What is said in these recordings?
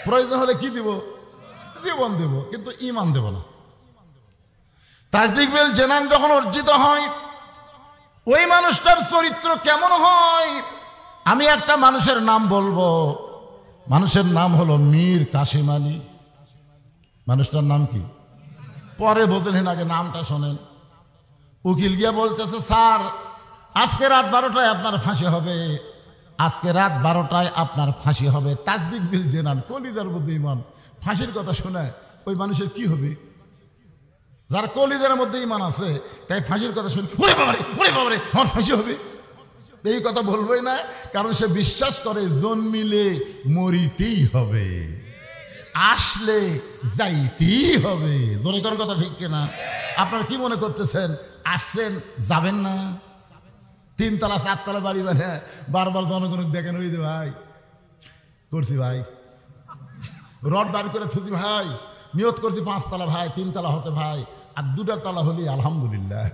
প্রয়োজন হলে কি দিব? জীবন দেব, কিন্তু ঈমান দেব না। তাসদিক বিল জানান যখন অর্জিত হয়, ওই মানুষটার চরিত্র কেমন হয়? আমি একটা মানুষের নাম বলবো, মানুষের নাম হলো মীর কাসিম আলী। মানুষটার নাম কি? পরে বোঝেন, আগে নামটা শোনেন। উকিল গিয়া বলতেছে, স্যার আজকে রাত 12টায় আপনার ফাঁসি হবে, আজকে রাত 12টায় আপনার ফাঁসি হবে। তাসদিক বিল জানান, কলিজার মধ্যে ঈমান। ফাঁসির কথা শোনায় ওই মানুষের কি হবে? যার কলিজার মধ্যে ঈমান আছে, তাই ফাঁসির কথা শুনে ওরে বাবারে, ওরে বাবারে, আমার ফাঁসি হবে, এই কথা বলবোই না। কারণ সে বিশ্বাস করে জন্মিলে মরিতেই হবে, আসলে যাইতেই হবে। জোরে করার কথা ঠিক কিনা? আপনারা কি মনে করতেছেন আসছেন যাবেন না? 3 তলা 4 তলা বাড়ি বানায় বারবার জনগণকে দেখেন, ওই যে ভাই করছি ভাই, রড বাড়ি করে থুজি ভাই, নিয়ত করছি 5 তলা ভাই, 3 তলা হচ্ছে ভাই, আর 2টা তলা হলি আলহামদুলিল্লাহ।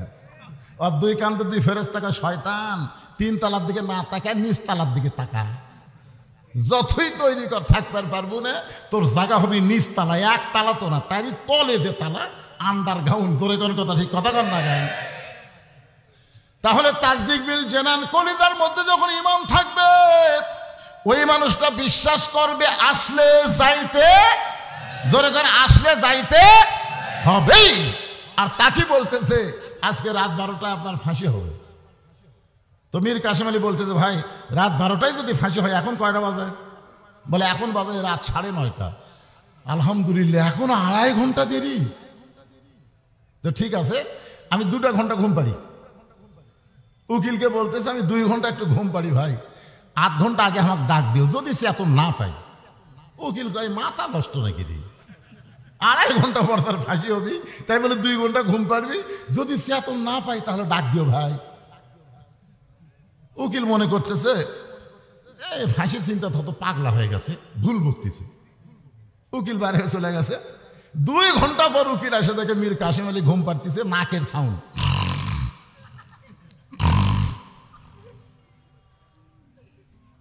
আর 2 কান্তে 2 ফেরেশতা শয়তান, 3 তলার দিকে না তাকায়, নিচ তলার দিকে তাকায়। যতই তৈরি কর থাকবার পারবো না, তোর জায়গা হবে নিচ তালা, 1 তালা তো না, তারই তলে যে তালা, আন্ডারগ্রাউন্ড। জোরে কোন কথা ঠিক কথা কর না গায়। তাহলে তাসদিক বিল জানান, কলিজার মধ্যে যখন ঈমান থাকবে, ওই মানুষটা বিশ্বাস করবে আসলে যাইতে, জোরে করে আসলে যাইতে হবেই। আর তাকে বলতেছে আজকে রাত 12টায় আপনার ফাঁসি হবে। তো মীর কাসিম আলী বলতেছে, ভাই রাত 12টায় যদি ফাঁসি হয়, এখন কয়টা বাজে? বলে এখন বাজে রাত 9:30। আলহামদুলিল্লাহ, এখন 2.5 ঘন্টা দেরি। তো ঠিক আছে, আমি 2টা ঘন্টা ঘুম পাড়ি। উকিলকে বলতেছে, আমি 2 ঘন্টা একটু ঘুম পাড়ি ভাই, 8 ঘন্টা আগে আমাকে ডাক দিও, যদি সে এত না পাই। উকিল কয় মাথা নষ্ট নাকি রে, 2.5 ঘন্টা পর তার ফাঁসি হবি, তাই বলে 2 ঘন্টা ঘুম পাড়বি? যদি সে এত না পাই তাহলে ডাক দিও ভাই। উকিল মনে করতেছে এই ফাঁসির চিন্তা তত পাগলা হয়ে গেছে, ভুল বকতেছে। উকিল বাইরে চলে গেছে। 2 ঘন্টা পর উকিল এসে দেখে মীর কাসিম আলী ঘুম পাড়তেছে, নাকের সাউন্ড।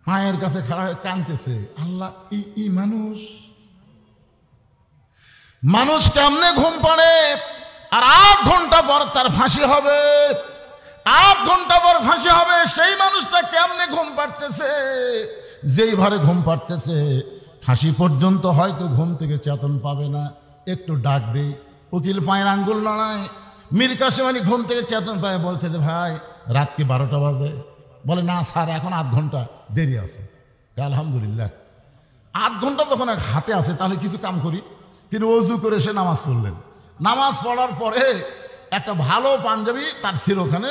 মায়ের কাছে খাড়া হয়ে কাঁদতেছে, আল্লাহ, ই মানুষ কেমনে ঘুম পাড়ে? আর 8 ঘন্টা পর তার ফাঁসি হবে, 8 ঘন্টা পর ফাঁসি হবে। সেই মানুষটা কেমনে ঘুম পাড়তেছে? যেই ভারে ঘুম পাড়তেছে, ফাঁসি পর্যন্ত হয়তো ঘুম থেকে চেতন পাবে না। একটু ডাক দেই। উকিল পায়ের আঙ্গুল নড়ায়। মীর কাসিম আলী ঘুম থেকে চেতন পায়, বলতেছে, ভাই রাত কি 12টা বাজে? বলে না স্যার, এখন 8 ঘন্টা দেরি আছে। আলহামদুলিল্লাহ, 8 ঘন্টা যখন হাতে আছে, তাহলে কিছু কাম করি। তিনি ওযু করে সে নামাজ পড়লেন। নামাজ পড়ার পরে একটা ভালো পাঞ্জাবি তার ছিল, ওখানে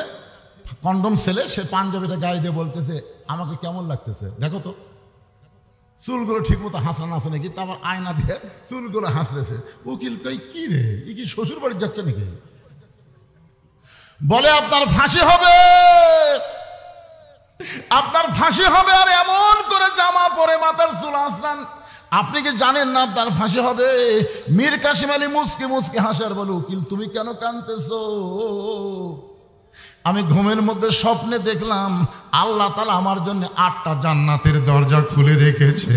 কন্ডম ছেলে, সে পাঞ্জাবিটা গায়ে দিয়ে বলতেছে, আমাকে কেমন লাগতেছে দেখো তো, চুলগুলো ঠিক মতো হাসরান আছে নাকি? তারপর আয়না দিয়ে চুলগুলো হাসরেছে। উকিল কই, কি রে, ই কি শ্বশুর বাড়ি যাচ্ছে নাকি? বলে আপনার ফাঁসি হবে, আপনার ফাঁসি হবে। আর এমন করে জামা পরে মাথার চুল আসরান, আপনি কি জানেন না আপনার ফাঁসি হবে? মীর কাসিম আলী মুচকি মুচকি হাসার বলে, উকিল তুমি কেন কাঁদতেছো? আমি ঘুমের মধ্যে স্বপ্নে দেখলাম আল্লাহ তাআলা আমার জন্য 8টা জান্নাতের দরজা খুলে রেখেছে।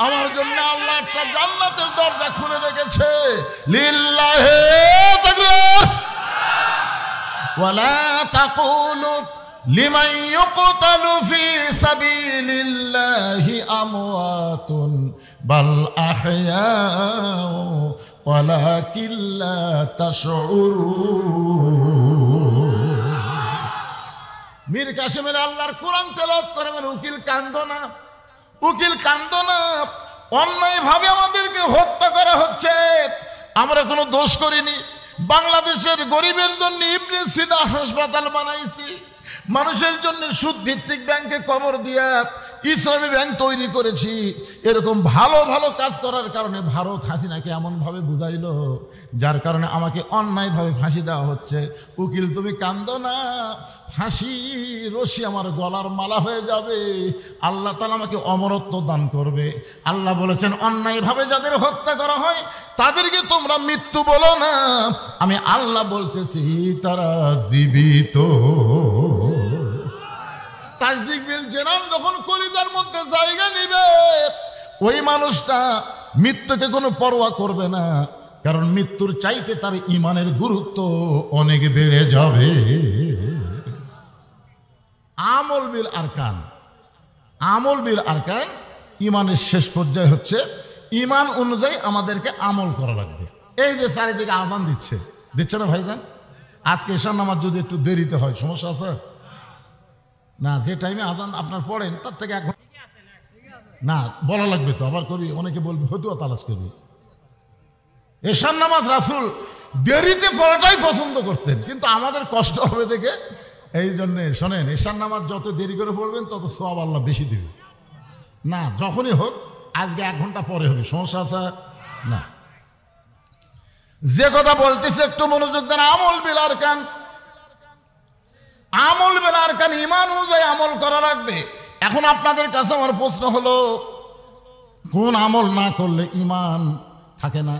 আমার জন্য আল্লাহ 8টা জান্নাতের দরজা খুলে রেখেছে। লিল্লাহি তাকবীর ওয়ালা তাকুলু লিমান ইউকতালু ফি সাবিলিল্লাহি আমওয়াতুন বাল আহইয়াউ ওয়ালাকিন লা তাশউরুন। মীর কাসিম আলী আল্লাহর কোরআন তেলাওয়াত করে বলে, উকিল কান্দো না, উকিল কান্দো না, অন্যায়ভাবে আমাদেরকে হত্যা করা হচ্ছে, আমরা কোনো দোষ করিনি। বাংলাদেশের গরিবের জন্য ইবনে সিনা হাসপাতাল বানাইছি, মানুষের জন্য সুদ ভিত্তিক ব্যাংকে কবর দিয়া ইসলামী ব্যাংক তৈরি করেছি। এরকম ভালো ভালো কাজ করার কারণে ভারত হাসিনাকে এমনভাবে বুঝাইলো, যার কারণে আমাকে অন্যায়ভাবে ফাঁসি দেওয়া হচ্ছে। উকিল তুমি কান্দো না, ফাঁসি রশি আমার গলার মালা হয়ে যাবে, আল্লাহ তাআলা আমাকে অমরত্ব দান করবে। আল্লাহ বলেছেন, অন্যায়ভাবে যাদের হত্যা করা হয় তাদেরকে তোমরা মৃত্যু বলো না, আমি আল্লাহ বলতেছি তারা জীবিত। তাসদিক বিল জানান যখন কলিজার মধ্যে জায়গা ওই মানুষটা মৃত্যুকে কোনো পরোয়া করবে না, কারণ মৃত্যুর চাইতে তার ইমানের গুরুত্ব অনেক বেড়ে যাবে। আমল বিল আরকান, আমল বিল আরকান, ইমানের শেষ পর্যায়ে হচ্ছে ইমান অনুযায়ী আমাদেরকে আমল করা লাগবে। এই যে চারিদিকে আজান দিচ্ছে না ভাইজান? আজকে ঈশার নামাজ যদি একটু দেরিতে হয় সমস্যা আছে না? যে টাইমে আজান আপনার পড়েন তার থেকে এক ঘন্টা না বলা লাগবে তো, আবার করবি, অনেকে বলবে হতুয়া তালাশ করবি। ঈশার নামাজ রাসূল দেরিতে পড়াটাই পছন্দ করতেন, কিন্তু আমাদের কষ্ট হবে দেখে এই জন্যে শোনেন, ঈশার নামাজ যত দেরি করে পড়বেন তত সওয়াব আল্লাহ বেশি দিবে। না যখনই হোক, আজকে 1 ঘন্টা পরে হবে, সমস্যা আছে না? যে কথা বলতেছে একটু মনোযোগ দেন। আমল বিল আরকান, আমল বিল আরকান, ঈমান অনুযায়ী আমল করা লাগবে। এখন আপনাদের কাছে আমার প্রশ্ন হলো, কোন আমল না করলে ঈমান থাকে না?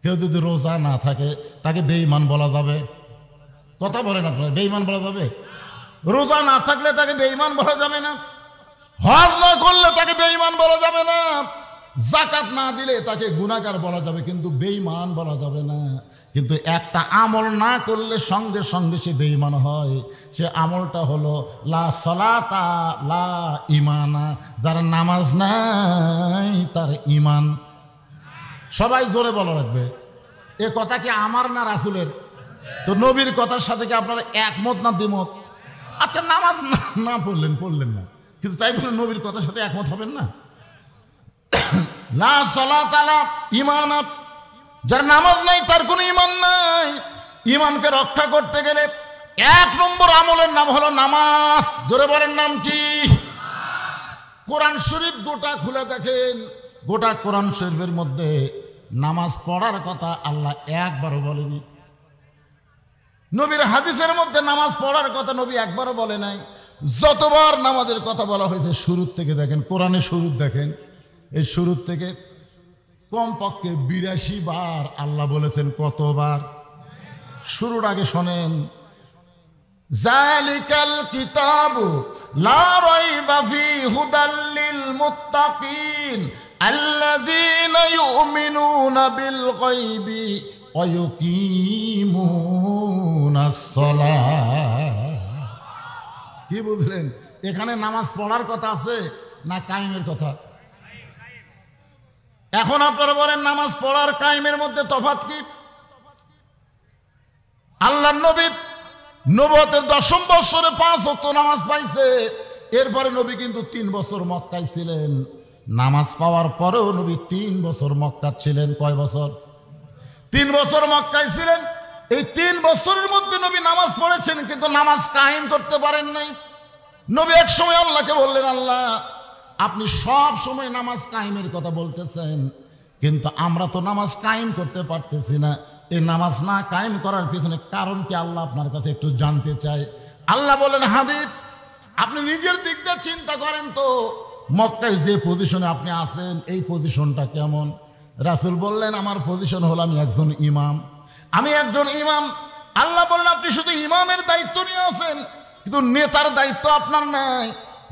কেউ যদি রোজা না থাকে তাকে বেঈমান বলা যাবে? কথা বলেন আপনারা, বেঈমান বলা যাবে? রোজা না থাকলে তাকে বেঈমান বলা যাবে না। হজ না করলে তাকে বেঈমান বলা যাবে না। যাকাত না দিলে তাকে গুনাহগার বলা যাবে, কিন্তু বেঈমান বলা যাবে না। কিন্তু একটা আমল না করলে সঙ্গে সঙ্গে সে বেঈমান হয়, সে আমলটা হলো লা সালাতা লা ঈমানা। যার নামাজ নাই তার ঈমান। সবাই জোরে বলা লাগবে। এ কথা কি আমার না রাসূলের? তো নবীর কথার সাথে কি আপনারা একমত না দ্বিমত? আচ্ছা নামাজ না পড়লেন না, কিন্তু তাই বলে নবীর কথার সাথে একমত হবেন না? লা সালাতা লা ঈমানা, যার নামাজ নাই তার কোনো ঈমান নাই। ঈমানকে রক্ষা করতে গেলে 1 নম্বর আমলের নাম হলো নামাজ। জোরে বলেন নাম কি? কোরআন শরীফ গোটা খুলে দেখেন, গোটা কোরআন শরীফের মধ্যে নামাজ পড়ার কথা আল্লাহ একবারও বলেনি। নবীর হাদিসের মধ্যে নামাজ পড়ার কথা নবী একবারও বলে নাই। যতবার নামাজের কথা বলা হয়েছে শুরুর থেকে দেখেন, কোরআনের শুরু দেখেন, এই শুরুর থেকে কমপক্ষে 82 বার আল্লাহ বলেছেন। কতবার? শুরুর আগে শোনেন, জালিকাল কিতাবু লা রাইবা ফীহি হুদাল লিল মুত্তাকিন আল্লাযীনা ইউমিনুনা বিল গায়বি ওয়া ইউকিমুনাস সালাহ। কি বুঝলেন? এখানে নামাজ পড়ার কথা আছে না কায়েমের কথা? এখন আপনারা বলেন নামাজ পড়ার কায়েমের মধ্যে তফাৎ কি? আল্লাহর নবী নবুয়তের 10ম বছরে 5 ওয়াক্ত নামাজ পাইছে। এরপরে নবী কিন্তু 3 বছর মক্কায় ছিলেন। নামাজ পাওয়ার পরেও নবী 3 বছর মক্কা ছিলেন। কয় বছর? 3 বছর মক্কায় ছিলেন। এই 3 বছরের মধ্যে নবী নামাজ পড়েছেন, কিন্তু নামাজ কায়েম করতে পারেন নাই। নবী এক সময় আল্লাহকে বললেন, আল্লাহ আপনি সব সময় নামাজ কায়েমের কথা বলতেছেন, কিন্তু আমরা তো নামাজ কায়েম করতে পারতেছি না। এই নামাজ না কায়েম করার পিছনে কারণ কি আল্লাহ আপনার কাছে একটু জানতে চাই। আল্লাহ বলেন, হাবিব আপনি নিজের দিক দিয়ে চিন্তা করেন তো, মক্কায় যে পজিশনে আপনি আছেন এই পজিশনটা কেমন? রাসূল বললেন, আমার পজিশন হলো আমি একজন ইমাম। আল্লাহ বললেন, আপনি শুধু ইমামের দায়িত্ব নিয়ে আছেন, কিন্তু নেতার দায়িত্ব আপনার নাই।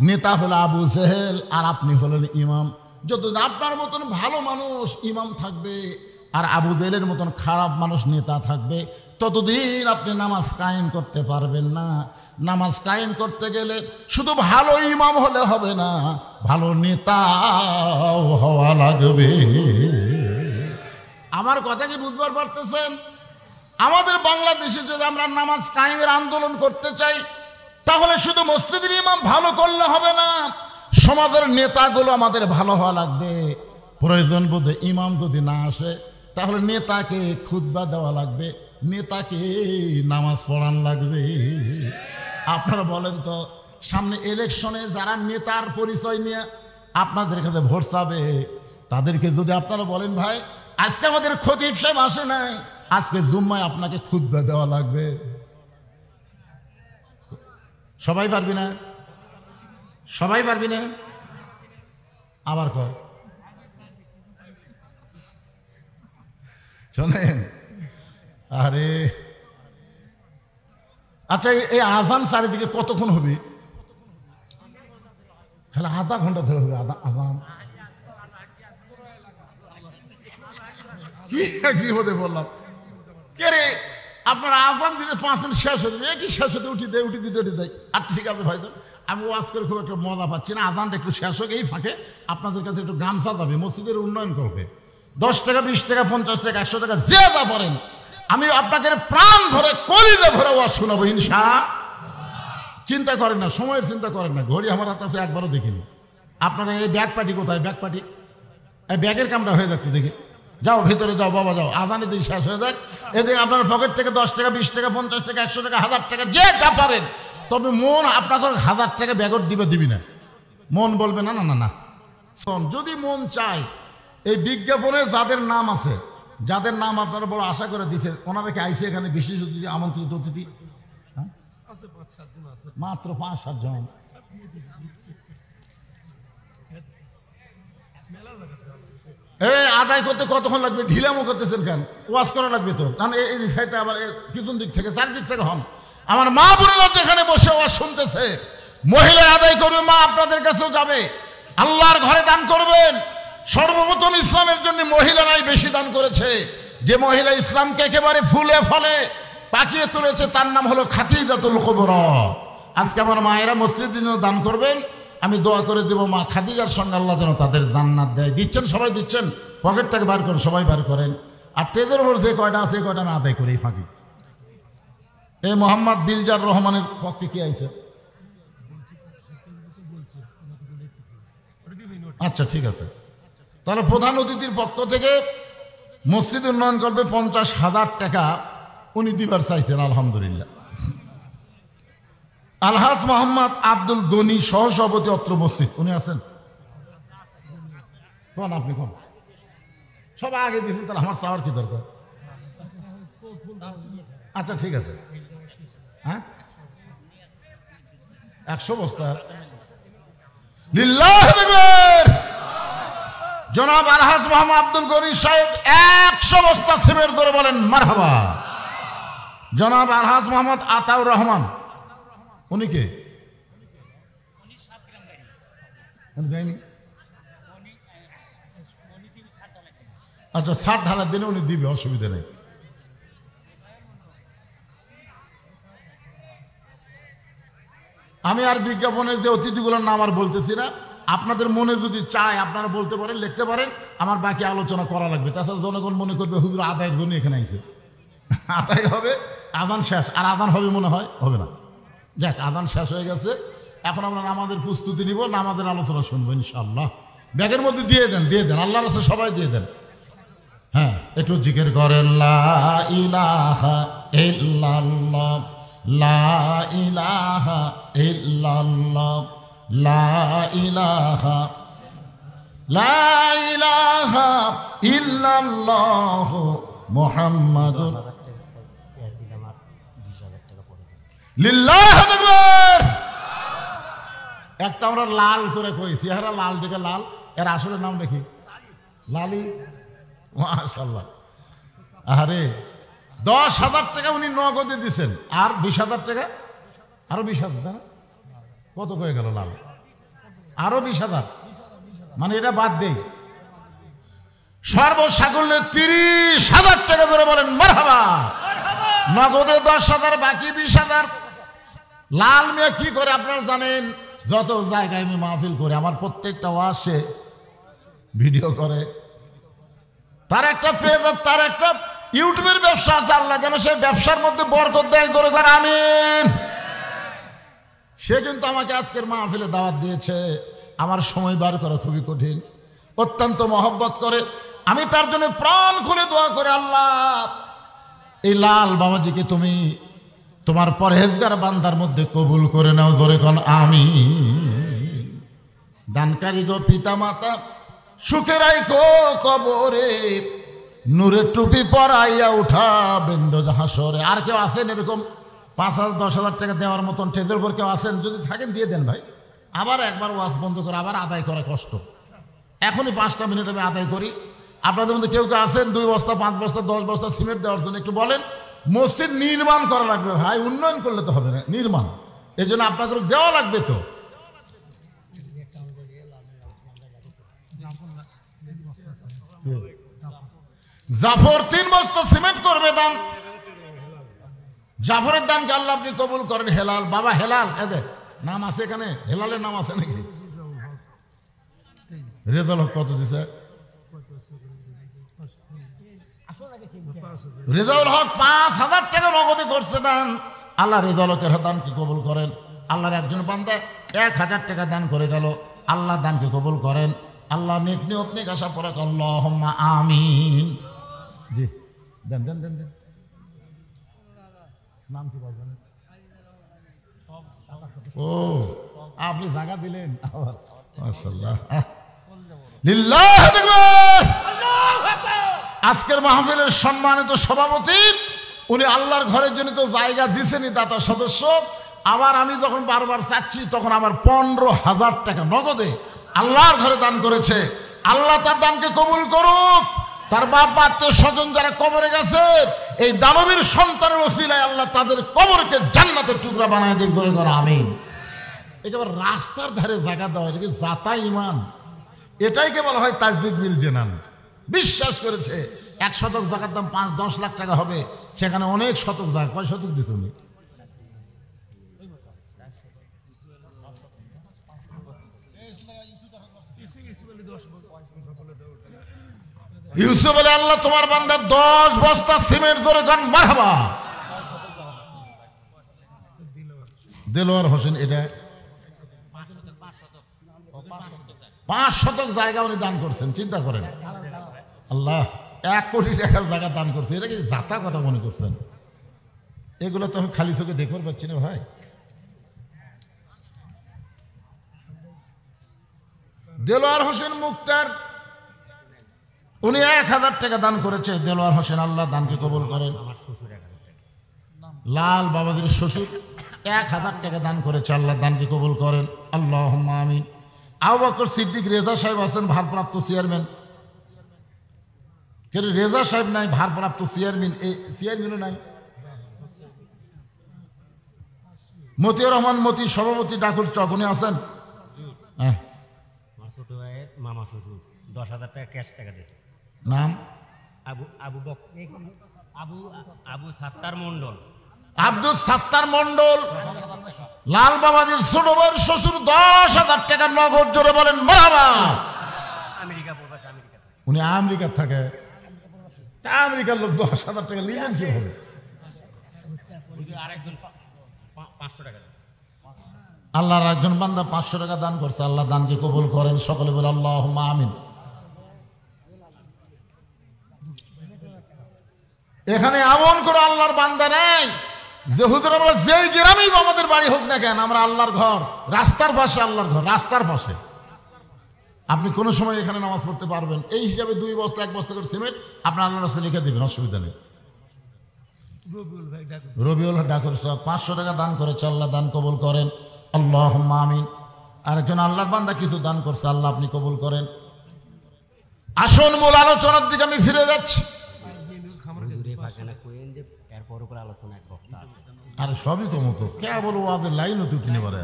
নেতা হলো আবু জেহেল আর আপনি হলেন ইমাম। যতদিন আপনার মতন ভালো মানুষ ইমাম থাকবে আর আবু জেহেলের মতন খারাপ মানুষ নেতা থাকবে, ততদিন আপনি নামাজ কায়েম করতে পারবেন না। নামাজ কায়েম করতে গেলে শুধু ভালো ইমাম হলে হবে না, ভালো নেতাও হওয়া লাগবে। আমার কথা কি বুঝবার পারতেছেন? আমাদের বাংলাদেশে যদি আমরা নামাজ কায়েমের আন্দোলন করতে চাই, তাহলে শুধু মসজিদের ইমাম ভালো করলে হবে না, সমাজের নেতাগুলো আমাদের ভালো হওয়া লাগবে। প্রয়োজন বোধে ইমাম যদি না আসে, তাহলে নেতাকে খুতবা দেওয়া লাগবে, নেতাকে নামাজ পড়ান লাগবে। আপনারা বলেন তো, সামনে ইলেকশনে যারা নেতার পরিচয় নিয়ে আপনাদের কাছে ভোট চাবে, তাদেরকে যদি আপনারা বলেন, ভাই আজকে আমাদের খতিব সাহেব আসে নাই, আজকে জুম্মায় আপনাকে খুতবা দেওয়া লাগবে, সবাই পারবি না? সবাই পারবি না? আবার কর শোনেন, আরে আচ্ছা এই আজান চারিদিকে কতক্ষণ হবে? খালি আধা ঘন্টা ধরে হবে আজান? কি হতে বললাম কে রে আপনার আজান দিতে 5 মিনিট শেষ হয়ে যাবে, এটি শেষ হতে উঠি দিতে উঠি দেয়। আর ঠিক আছে ভাই, আমি ওয়াজ করে খুব একটা মজা পাচ্ছি না, আজানটা একটু শেষ হোক, এই ফাঁকে আপনাদের কাছে একটু গামছা যাবে, মসজিদের উন্নয়ন করবে, 10 টাকা 20 টাকা 50 টাকা 100 টাকা যে যা পারেন, আমি আপনাকে প্রাণ ভরে কলিজা ভরে ওয়াজ শোনাবো ইনশাআল্লাহ। চিন্তা করেন না, সময়ের চিন্তা করেন না, ঘড়ি আমার হাতে আছে একবারও দেখিনি। আপনারা এই ব্যাগ পার্টি কোথায়? ব্যাগ পার্টি এই ব্যাগের কামটা হয়ে যাচ্ছে দেখি, যাও ভেতরে যাও বাবা যাও, আজানের দিন শেষ হয়ে যাক। এদিকে আপনার পকেট থেকে 10 টাকা 20 টাকা 50 টাকা 100 টাকা 1000 টাকা যে যা পারেন, তবে মন আপনাকে 1000 টাকা ব্যাগত দিবি না, মন বলবে না না না না। শোন, যদি মন চায় এই বিজ্ঞাপনে যাদের নাম আছে, যাদের নাম আপনারা বড় আশা করে দিচ্ছে, ওনারা কি আইসে এখানে বিশেষ অতিথি, আমন্ত্রিত অতিথি? মাত্র 5-7 জন। এই আদায় করতে কতক্ষণ লাগবে? ঢিলামো করতেছেন কেন? ওয়াজ করা লাগবে তো, কারণ এই সাইডে আবার পিছন দিক থেকে চারদিক থেকে হন। আমার মা বোনেরা যেখানে বসে ওয়াজ শুনতেছে, মহিলা আদায় করবে, মা আপনাদের কাছেও যাবে, আল্লাহর ঘরে দান করবেন। সর্বপ্রথম ইসলামের জন্য মহিলারাই বেশি দান করেছে। যে মহিলা ইসলামকে একেবারে ফুলে ফলে পাকিয়ে তুলেছে, তার নাম হলো খাদিজাতুল কুবরা। আজকে আমার মায়েরা মসজিদের জন্য দান করবেন, আমি দোয়া করে দেবো মা খাদিজার সঙ্গে আল্লাহ যেন তাদের জান্নাত দেয়। দিচ্ছেন, সবাই দিচ্ছেন, পকেট থেকে বার করেন, সবাই বার করেন। আর তেজের উপর যে কয়টা আছে, কয়টা আমি আদায় করি ফাঁকি। এই মোহাম্মদ বিলজার রহমানের পক্ষে কি আইছে? আচ্ছা ঠিক আছে, তাহলে প্রধান অতিথির পক্ষ থেকে মসজিদ উন্নয়ন করবে 50,000 টাকা উনি দিবার চাইছেন। আলহামদুলিল্লাহ। আলহাজ মোহাম্মদ আব্দুল গনি সহসভাপতি অত্র মসজিদ, উনি আছেন? কোন আপনি কোন? সব আগে দিয়েছেন, তাহলে আমার চাওয়ার কি দরকার? আচ্ছা ঠিক আছে, হ্যাঁ 100 বস্তা লিল্লাহ আকবার। জনাব আলহাজ মোহাম্মদ আব্দুল গনি সাহেব 100 বস্তা সিমেন্ট ধরে বলেন মারহাবা। জনাব আলহাজ মোহাম্মদ আতাউর রহমান, উনি কে? আচ্ছা 60 ঢালার দিনে উনি দিবে, অসুবিধা নেই। আমি আর বিজ্ঞাপনের যে অতিথিগুলোর নাম আর বলতেছি না, আপনাদের মনে যদি চায় আপনারা বলতে পারেন, লিখতে পারেন, আমার বাকি আলোচনা করা লাগবে। তাছাড়া জনগণ মনে করবে হুজুর আদায়ের জন্য এখানে আইছে। আদায় হবে, আজান শেষ, আর আজান হবে মনে হয় হবে না। যাক, আজান শেষ হয়ে গেছে, এখন আমরা নামাজের প্রস্তুতি নিব, নামাজের আলোচনা শুনবো ইনশাআল্লাহ। ব্যাগের মধ্যে দিয়ে দেন, আল্লাহর রাস্তায় সবাই দিয়ে দেন। হ্যাঁ, একটু জিকির করেন, লা ইলাহা ইল্লাল্লাহ, লা ইলাহা ইল্লাল্লাহ, লা ইলাহা, লা ইলাহা ইল্লাল্লাহ মুহাম্মাদুর লিল্লাহ আকবার। একটা আমরা লাল করে কইছি, এরা লাল দিকে লাল, এর আসলে নাম দেখি লালি, মাশাআল্লাহ। আরে 10,000 টাকা উনি নগদে দিচ্ছেন, আর 20,000 টাকা, আরো 20,000 টাকা, কত হয়ে গেল লাল? আরো 20,000, মানে এটা বাদ দেই, সর্বসাকুল্যে 30,000 টাকা করে বলেন মারহাবা। নগদে 10,000, বাকি 20,000। লাল মিয়া কি করে আপনারা জানেন? যত জায়গায় আমি মাহফিল করে, আমার প্রত্যেকটা ওয়াজে ভিডিও করে, তার একটা পেজ, তার একটা ইউটিউবের ব্যবসা আছে। আল্লাহ যেন সেই ব্যবসার মধ্যে বরকত দেয়, জোরে করে আমিন। সে কিন্তু আমাকে আজকের মাহফিলে দাওয়াত দিয়েছে, আমার সময় বার করা খুবই কঠিন, অত্যন্ত মহব্বত করে। আমি তার জন্য প্রাণ খুলে দোয়া করে, আল্লাহ এই লাল বাবাজিকে তুমি তোমার পরহেজগার বান্দার মধ্যে কবুল করে নাও, জোরে কোন আমিন। দানকারী গো পিতা মাতা, সুখে রাইখো কবরে, নূরের টুপি পরাইয়া উঠাবেন হাসরে। আর কেউ আছেন এরকম 5,000 10,000 টাকা দেওয়ার মতন টেজের উপর কেউ আছেন? যদি থাকেন দিয়ে দেন ভাই। আবার একবার ওয়াজ বন্ধ করে আবার আদায় করা কষ্ট। এখনই 5টা মিনিট আমি আদায় করি। আপনাদের মধ্যে কেউ কেউ আছেন 2 বস্তা 5 বস্তা 10 বস্তা সিমেন্ট দেওয়ার জন্য? একটু বলেন। মসজিদ নির্মাণ করা লাগবে ভাই, উন্নয়ন করলে তো হবে না, নির্মাণ। এই জন্য আপনাকে দেওয়া লাগবে তো। জাফর 3 বস্তা সিমেন্ট করবে দান। জাফরের দানকে আল্লাহ আপনি কবুল করেন। হেলাল বাবা হেলাল, এদের নাম আছে এখানে, হেলালের নাম আছে নাকি? রেজাল হক কত দিছে? রেজাউল হক 5,000 টাকা নগদে করছে দান। আল্লাহ রেজাউল হকের দানকে কবুল করেন। আল্লাহর একজন বান্দা 1,000 টাকা দান করে গেল, আল্লাহ দানকে কবুল করেন। আল্লাহ নেক নিয়ত নেক আশা পড়া আল্লাহুম্মা আমিন। জি দেন দেন দেন দেন। নাম কি বলবেন? ও আপনি জায়গা দিলেন, মাশাআল্লাহ, লিল্লাহি তাকবীর। আজকের মাহফিলের সম্মানিত সভাপতি, উনি আল্লাহর ঘরের জন্য তো জায়গা দিছেনই, দাতা সদস্য। আবার আমি যখন বারবার চাচ্ছি তখন আবার 15,000 টাকা নগদে আল্লাহর ঘরে দান করেছে। আল্লাহ তার দানকে কবুল করুক। তার বাপ আত্মীয় স্বজন যারা কবরে গেছে, এই দানবীর সন্তানের ওসিলায় আল্লাহ তাদের কবরকে জান্নাতের টুকরা বানায় দিক, জোরে করে আমিন। একেবারে রাস্তার ধারে জায়গা দেওয়া, এটা কি জাতা ইমান? এটাইকে বলা হয় তাজদিদ বিল জেনান। বিশ্বাস করেছে 1 শতক জায়গার দাম 5-10 লাখ টাকা হবে, সেখানে অনেক শতক জায়গা। কয় শতক দিছে উনি? ইউসুফ বলে আল্লাহ তোমার বান্দা 10 বস্তা সিমেন্ট জোরে গান মারহাবা। দেলোয়ার হোসেন এটা 5 শতক জায়গা উনি দান করছেন, চিন্তা করেন। আল্লাহ 1 কোটি টাকার জায়গা দান করছে, এটা কি জাতা কথা মনে করছেন? এগুলো তো আমি খালি চোখে দেখতে পাচ্ছি না ভাই। দেলোয়ার হোসেন মুক্তার উনি 1,000 টাকা দান করেছে। দেলোয়ার হোসেন আল্লাহ দানকে কবুল করেন। লাল বাবাদের শ্বশুর 1,000 টাকা দান করেছে, আল্লাহ দানকে কবুল করেন। আল্লাহুম্মা আমিন। আবু বকর সিদ্দিক রেজা সাহেব আছেন ভারপ্রাপ্ত চেয়ারম্যান। কেন রেজা সাহেব নাই ভারপ্রাপ্ত চেয়ারম্যান? এই চেয়ারম্যানও নাই। মতিউর রহমান মতি সভাপতি ডাকুর চক, উনি আছেন। হ্যাঁ, ছোট ভাইয়ের মামা শ্বশুর 10,000 টাকা ক্যাশ টাকা দিয়েছে। নাম আবু সাত্তার মন্ডল। আব্দুল সাত্তার মন্ডল লাল বাবাজির ছোট ভাইয়ের শ্বশুর 10,000 টাকা নগদ, জোরে বলেন মারহাবা। আমেরিকা প্রবাসী, আমেরিকা। উনি আমেরিকা থাকে, তা আমেরিকার লোক 10,000 টাকা নিলেন কি হবে? আরেকজন 500 টাকা দিয়েছে। আল্লাহর একজন বান্দা 500 টাকা দান করছে, আল্লাহ দানকে কবুল করেন। সকলে বলে আল্লাহুম্মা আমিন। এখানে এমন করে আল্লাহর বান্দা নেই যে হুজুর আমরা যেই গ্রামেই আমাদের বাড়ি হোক না কেন, আমরা আল্লাহর ঘর, রাস্তার পাশে আল্লাহর ঘর, রাস্তার পাশে আপনি কোনো সময় এখানে নামাজ পড়তে পারবেন। এই হিসাবে 2 বস্তা 1 বস্তা করে সিমেন্ট আপনার আল্লাহর রাস্তায় লিখে দেবেন, অসুবিধা নেই। রবিউল ডাকুর 500 টাকা দান করেছে, আল্লাহ দান কবুল করেন। আল্লাহুম্মা আমিন। আরেকজন আল্লাহর বান্দা কিছু দান করছে, আল্লাহ আপনি কবুল করেন। আসুন মূল আলোচনার দিকে আমি ফিরে যাচ্ছি। আর সবই কমতো কে বলবো, ওয়াজের লাইনও তুটিনি পারে।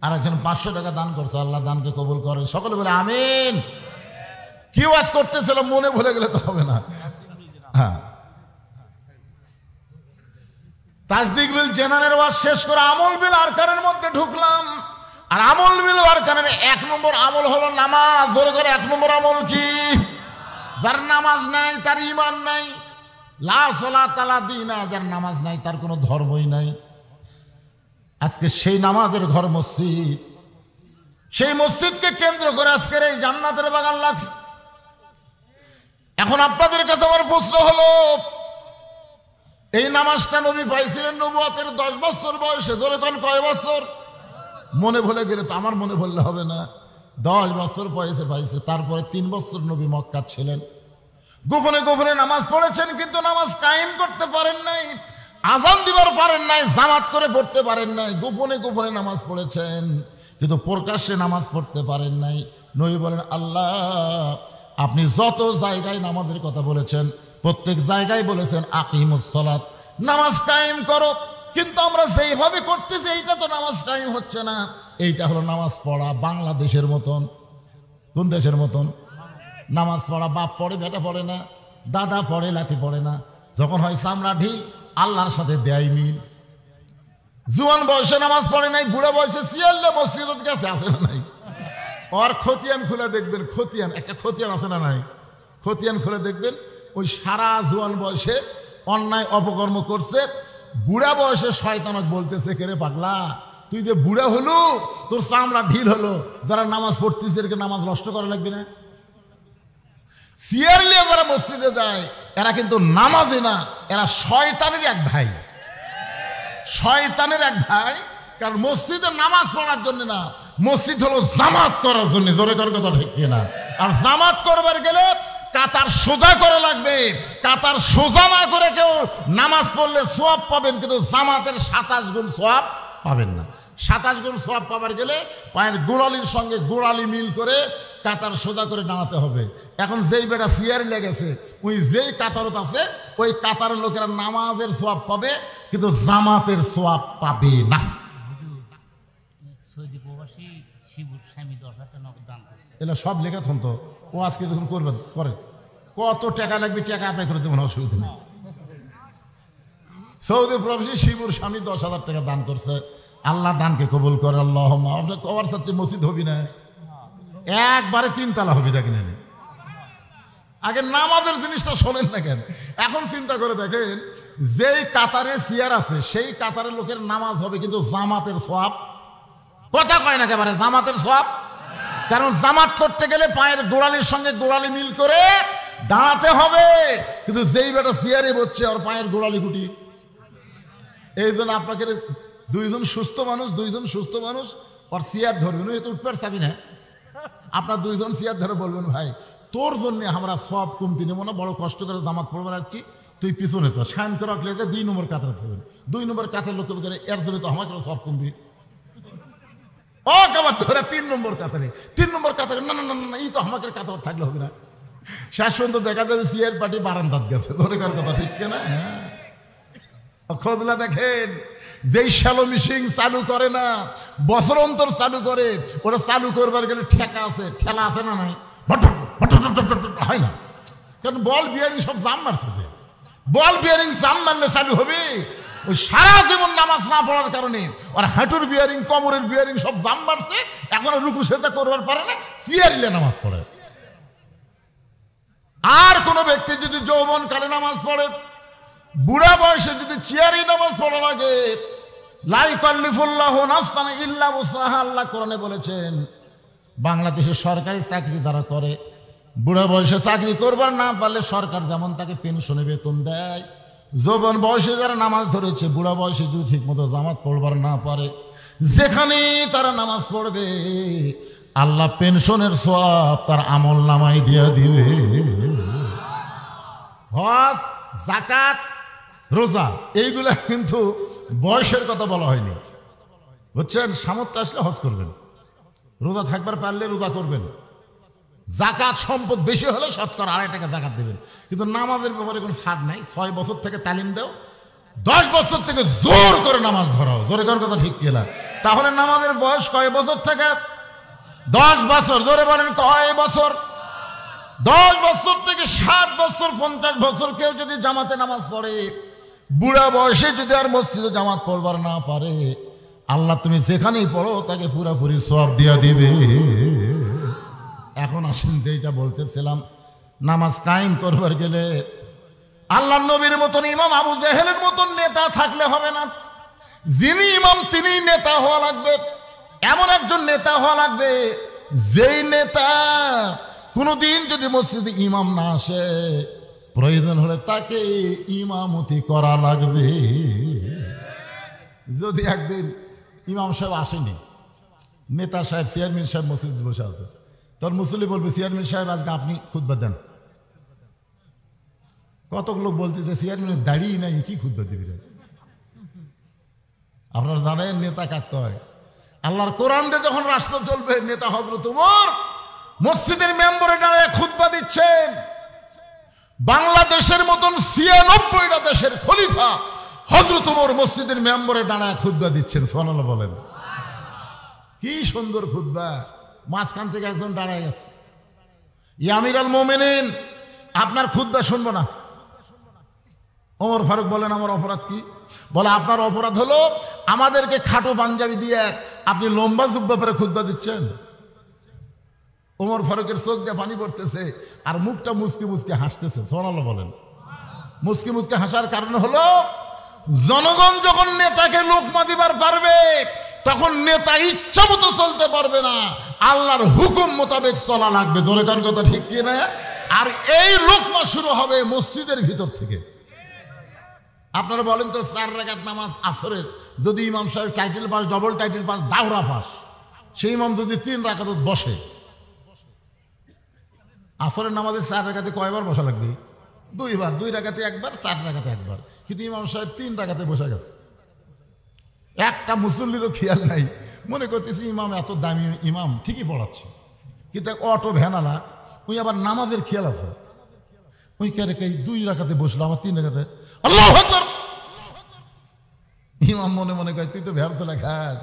আর একজন 500 টাকা দান করছে, আল্লাহ দানকে কবুল করেন। সকলে বলে আমিন। কি ওয়াজ করতেছিল মনে ভুলে গেলে তো হবে না। হ্যাঁ, তাজদিক বিল জেনানের ওয়াজ শেষ করে আমল বিল আরকানের মধ্যে ঢুকলাম। আর আমল বিল আরকানের 1 নম্বর আমল হলো নামাজ। জোরে করে 1 নম্বর আমল কি? যার নামাজ নাই তার ঈমান নাই। লা সালাতা লা দীনা, যার নামাজ নাই তার কোনো ধর্মই নাই। আজকে সেই নামাজের ঘর মসজিদ, সেই মসজিদকে কেন্দ্র করে আজকের এই জান্নাতের বাগান লাগছে। এখন আপনাদের কাছে আমার প্রশ্ন হলো, এই নামাজটা নবী পাইছিলেন নবুয়তের 10 বছর বয়সে। জোরে কোন কয় বছর? মনে ভুলে গেলে তো আমার মনে ভুললে হবে না। 10 বছর বয়সে পাইছে। তারপরে 3 বছর নবী মক্কা ছিলেন। গোপনে গোপনে নামাজ পড়েছেন, কিন্তু নামাজ কায়েম করতে পারেন নাই। আজান দিবার পারেন নাই, জামাত করে পড়তে পারেন নাই। গোপনে গোপনে নামাজ পড়েছেন, কিন্তু প্রকাশ্যে নামাজ পড়তে পারেন নাই। নবী বলেন, আল্লাহ আপনি যত জায়গায় নামাজের কথা বলেছেন প্রত্যেক জায়গায় বলেছেন আকিমুস সালাত, নামাজ কায়েম করো। কিন্তু আমরা যেইভাবে করতেছি এইটা তো নামাজ কায়েম হচ্ছে না। এইটা হলো নামাজ পড়া বাংলাদেশের মতন। কোন দেশের মতন? নামাজ পড়া, বাপ পড়ে বেটা পড়ে না, দাদা পড়ে লাঠি পড়ে না, যখন হয় চামড়া ঢিল আল্লাহর সাথে দেয় মিল। জুয়ান বয়সে নামাজ পড়ে নাই, বুড়া বয়সে সিয়াল্লা মসজিদের কাছে আসে না নাই। আর খতিয়ান খুলে দেখবেন, খতিয়ান একটা খতিয়ান আছে না নাই, খতিয়ান খুলে দেখবেন ওই সারা জুয়ান বয়সে অন্যায় অপকর্ম করছে, বুড়া বয়সে শয়তানক বলতেছে, কে রে পাগলা তুই যে বুড়া হলো তোর চামড়া ঢিল হলো, যারা নামাজ পড়তেছে এরকে নামাজ নষ্ট করা লাগবে না। সিয়ারলিয়া যারা মসজিদে যায় এরা কিন্তু নামাজে না, এরা শয়তানের এক ভাই, শয়তানের এক ভাই। কারণ মসজিদে নামাজ পড়ার জন্য না, মসজিদ হলো জামাত করার জন্য। জোরে কর কথা ঠিক কিনা? আর জামাত করবার গেলে কাতার সোজা করে লাগবে। কাতার সোজা না করে কেউ নামাজ পড়লে সওয়াব পাবেন, কিন্তু জামাতের 27 গুণ সওয়াব পাবেন না। 27 গুণ সওয়াব পাবার গেলে পায়ের গোড়ালির সঙ্গে গোড়ালি মিল করে কাতার সোজা করে দাঁড়াতে হবে। এখন যেই বেটা সিয়ারি লেগেছে ওই যেই কাতারত আছে ওই কাতারের লোকেরা নামাজের সওয়াব পাবে, কিন্তু জামাতের সওয়াব পাবে না। সৌদি প্রবাসী শিবুর স্বামী 10,000 টাকা নগদ দান করছে। এগুলো সব লেখা থন তো, ও আজকে যখন করবে করে কত টাকা লাগবে টাকা আদায় করে দেবেন, অসুবিধা নেই। সৌদি প্রবাসী শিবুর স্বামী 10,000 টাকা দান করছে, আল্লাহ দানকে কবুল করে। আল্লাহ আপনার কবার চাচ্ছে মসজিদ হবি না, একবারে 3 তালা হবি দেখেন। আগে নামাজের জিনিসটা শোনেন না কেন? এখন চিন্তা করে দেখেন, যেই কাতারে চেয়ার আছে সেই কাতারের লোকের নামাজ হবে, কিন্তু জামাতের সওয়াব কথা কয় না একেবারে, জামাতের সওয়াব। কারণ জামাত করতে গেলে পায়ের গোড়ালির সঙ্গে গোড়ালি মিল করে দাঁড়াতে হবে, কিন্তু যেই বেটা চেয়ারে বসছে ওর পায়ের গোড়ালি গুটি। এই জন্য আপনাকে দুইজন সুস্থ মানুষ ওর চেয়ার ধরবেন, ওই তো উঠবার চাবি না, আপনার 2 জন চেয়ার ধরে বলবেন, ভাই তোর জন্য আমরা সব কমতি নেবো না, বড় কষ্ট করে জামাত পড়বার আসছি, তুই পিছনে তো শান করে রাখলে 2 নম্বর কাতারে থাকবেন। 2 নম্বর কাতার লোক এর জন্য তো আমাকে সব কমবি, ও কাবার ধরে 3 নম্বর কাতারে, 3 নম্বর কাতারে না না না না, এই তো আমাকে কাতার থাকলে হবে না। শেষ পর্যন্ত দেখা যাবে চেয়ার পার্টি বারান্দাত গেছে। ধরে কার কথা ঠিক কিনা? হ্যাঁ, খোদলা দেখেন, যেই শ্যালো মিশিং চালু করে না, বছর অন্তর চালু করে, ওটা চালু করবার গেলে ঠেকা আছে, ঠেলা আছে না নাই, হয় না। কারণ বল বিয়ারিং সব জাম মারছে, যে বল বিয়ারিং জাম মারলে চালু হবে। ওই সারা জীবন নামাজ না পড়ার কারণে ওর হাঁটুর বিয়ারিং কোমরের বিয়ারিং সব জাম মারছে, এখন রুকু সেটা করবার পারে না, সিয়ারিলে নামাজ পড়ে। আর কোন ব্যক্তি যদি যৌবন কালে নামাজ পড়ে, বুড়া বয়সে যদি চেয়ারি নামাজ পড়া লাগে, লা ইউকাল্লিফুল্লাহু নাফসান ইল্লা উসআহা, আল্লাহ কোরআনে বলেছেন বাংলাদেশে সরকারি চাকরি যারা করে, বুড়া বয়সে চাকরি করবার না পারলে সরকার যেমন তাকে পেনশনে বেতন দেয়, যৌবন বয়সে যারা নামাজ ধরেছে বুড়া বয়সে যদি ঠিক মতো জামাত পড়বার না পারে, যেখানে তারা নামাজ পড়বে আল্লাহ পেনশনের সওয়াব তার আমল নামায় দিয়ে দিবে। হজ, যাকাত, রোজা এইগুলা কিন্তু বয়সের কথা বলা হয়নি, বুঝছেন? সামর্থ্য আসলে হজ করবেন, রোজা থাকবার পারলে রোজা করবেন, যাকাত সম্পদ বেশি হলে 2.5 টাকা যাকাত দেবেন। কিন্তু নামাজের ব্যাপারে কোনো ছাড় নাই। 6 বছর থেকে তালিম দাও, 10 বছর থেকে জোর করে নামাজ ধরাও। জোরে করার কথা ঠিক কিনা? তাহলে নামাজের বয়স কয় বছর থেকে? 10 বছর। জোরে বলেন কয় বছর? 10 বছর থেকে 60 বছর 50 বছর কেউ যদি জামাতে নামাজ পড়ে, বুড়া বয়সে যদি আর মসজিদে জামাত পড়বার না পারে, আল্লাহ তুমি যেখানেই পড়ো তাকে পুরাপুরি সওয়াব দিয়া দিবে। এখন আসেন যেটা বলতেছিলাম, নামাজ কায়েম করবার গেলে আল্লাহর নবীর মতন ইমাম আবু জেহেলের মতন নেতা থাকলে হবে না। যিনি ইমাম তিনি নেতা হওয়া লাগবে, এমন একজন নেতা হওয়া লাগবে যেই নেতা কোনোদিন যদি মসজিদে ইমাম না আসে, প্রয়োজন হলে তাকে ইমামতি করা লাগবে। যদি একদিন ইমাম সাহেব আসেনি, নেতা সাহেব চেয়ারম্যান সাহেব মসজিদে বসে আছে, তোর মুসল্লি বলবে চেয়ারম্যান সাহেব আজকে আপনি খুতবা দেন। কত লোক বলতেছে চেয়ারম্যানের দাঁড়িয়ে নাই, কি খুতবা দিবি রে? আপনারা জানেন নেতা কাকে হয়? আল্লাহর কোরআন দিয়ে যখন রাষ্ট্র চলবে, নেতা হযরত ওমর মসজিদের মেম্বরে দাঁড়ায় খুতবা দিচ্ছেন। বাংলাদেশের মতন 96টা দেশের খলিফা হযরত ওমর মসজিদের মেম্বরে দাঁড়ায় খুতবা দিচ্ছেন। সুবহানাল্লাহ বলেন। কি সুন্দর খুতবা! মাঝখান থেকে একজন দাঁড়ায় গেছে, ইয়া আমিরুল মুমিনিন, আপনার খুতবা শুনবো না। ওমর ফারুক বলেন, আমার অপরাধ কি? বলে, আপনার অপরাধ হলো আমাদেরকে খাটো পাঞ্জাবি দিয়ে আপনি লম্বা জুব্বা পরে খুতবা দিচ্ছেন। ওমর ফারুকের চোখ দিয়ে পানি পড়তেছে আর মুখটা মুচকি মুচকি হাসতেছে। সুবহানাল্লাহ বলেন। মুচকি মুচকি হাসার কারণ হলো, জনগণ যখন নেতাকে লোকমা দিবার পারবে তখন নেতা ইচ্ছা মতো চলতে পারবে না, আল্লাহর হুকুম মোতাবেক চলা লাগবে। জোরে কার কথা ঠিক কি না? আর এই লোকমা শুরু হবে মসজিদের ভিতর থেকে। আপনারা বলেন তো, 4 রাকাত নামাজ আসরের যদি ইমাম সাহেব title pass, double title pass, দাওরা পাস, সেই ইমাম যদি 3 রাকাত বসে, আসরের নামাজের 4 রাকাতে কয়বার বসা লাগবে? 2 বার। 2 রাকাতে একবার, 4 রাকাতে একবার। কিন্তু ইমাম সাহেব 3 রাকাতে বসে গেছে। একটা মুসল্লিরও খেয়াল নাই, মনে করতেছি ইমাম এত দামি ইমাম, ঠিকই পড়াচ্ছে, কিন্তু অটো ভ্যানালা ওই আবার নামাজের খেয়াল আছে। ওই কে 2 রাকাতে বসলো, আমার 3 রাকাতে আল্লাহু আকবার। ইমাম মনে মনে কয়, তুই তো ভ্যান চলে খাস,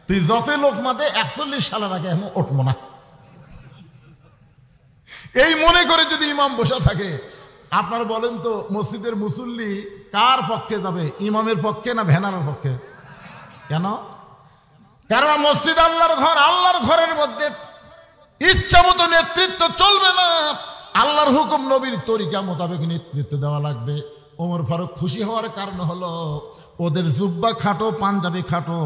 তুই যতই লোক মাতে 41 সালের আগে এখন উঠবো না। এই মনে করে যদি ইমাম বসা থাকে, আপনারা বলেন তো মসজিদের মুসল্লি কার পক্ষে যাবে? ইমামের পক্ষে না ভ্যানারের পক্ষে? কেন? কারণ মসজিদ আল্লাহর ঘর, আল্লাহর ঘরের মধ্যে ইচ্ছা মতো নেতৃত্ব চলবে না, আল্লাহর হুকুম নবীর তরিকা মোতাবেক নেতৃত্ব দেওয়া লাগবে। ওমর ফারুক খুশি হওয়ার কারণ হলো, ওদের জুব্বা খাটো, পাঞ্জাবি খাটো,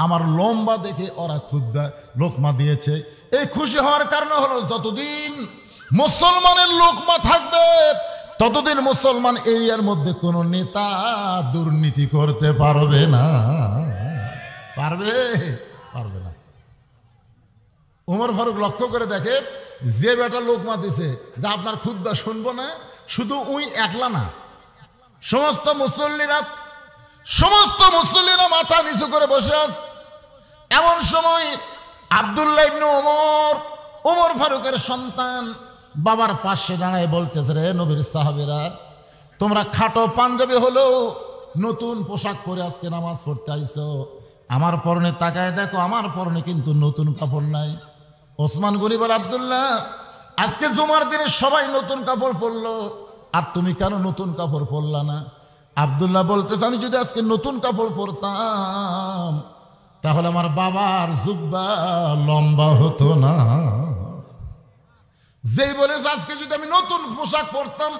আমার লম্বা দেখে ওরা খুতবা লোকমা দিয়েছে। এই খুশি হওয়ার কারণ হলো, যতদিন মুসলমানের লোকমা থাকবে ততদিন মুসলমান এরিয়ার মধ্যে কোনো নেতা দুর্নীতি করতে পারবে না। পারবে? পারবে না। ওমর ফারুক লক্ষ্য করে দেখে, যে বেটা লোকমা দিছে, যে আপনার খুতবা শুনবো না, শুধু ওই একলা না, সমস্ত মুসল্লিরা মাথা নিচু করে বসে আছে। এমন সময় আব্দুল্লাহ ইবনে ওমর ফারুকের সন্তান বাবার পাশে দাঁড়ায় বলতেছে, রে নবীর সাহাবীরা, তোমরা খাটো পাঞ্জাবি হলেও নতুন পোশাক পরে আজকে নামাজ পড়তে আইছো, আমার পরনে তাকায় দেখো, আমার পরনে কিন্তু নতুন কাপড় নাই। ওসমান গনি বলে, আব্দুল্লাহ, আজকে জুমার দিনে সবাই নতুন কাপড় পরলো, আর তুমি কেন নতুন কাপড় পরলা না? আব্দুল্লাহ বলতেছে, আমি যদি আজকে নতুন কাপড় পরতাম তাহলে আমার বাবার জুব্বা লম্বা হতো না। যেই বলে আজকে যদি আমি নতুন পোশাক পরতাম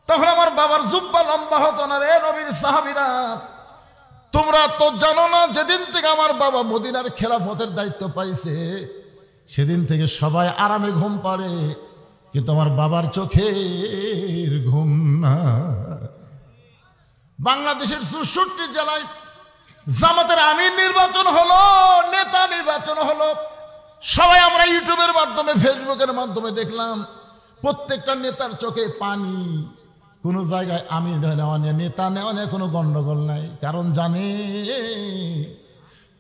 তখন আমার বাবার জুব্বা লম্বা হতো না। রে নবীর সাহাবীরা, তোমরা তো জানো না, যেদিন থেকে আমার বাবা মদিনার খেলাফতের দায়িত্ব পাইছে সেদিন থেকে সবাই আরামে ঘুম পাড়ে, কিন্তু আমার বাবার চোখের ঘুম না। বাংলাদেশের 64 জেলায় জামাতের আমির নির্বাচন হলো, নেতা নির্বাচন হলো, সবাই আমরা ইউটিউবের মাধ্যমে, ফেসবুকের মাধ্যমে দেখলাম, প্রত্যেকটা নেতার চোখে পানি। কোনো জায়গায় আমির নেওয়া নিয়ে, নেতা নেওয়া নিয়ে কোনো গন্ডগোল নাই, কারণ জানে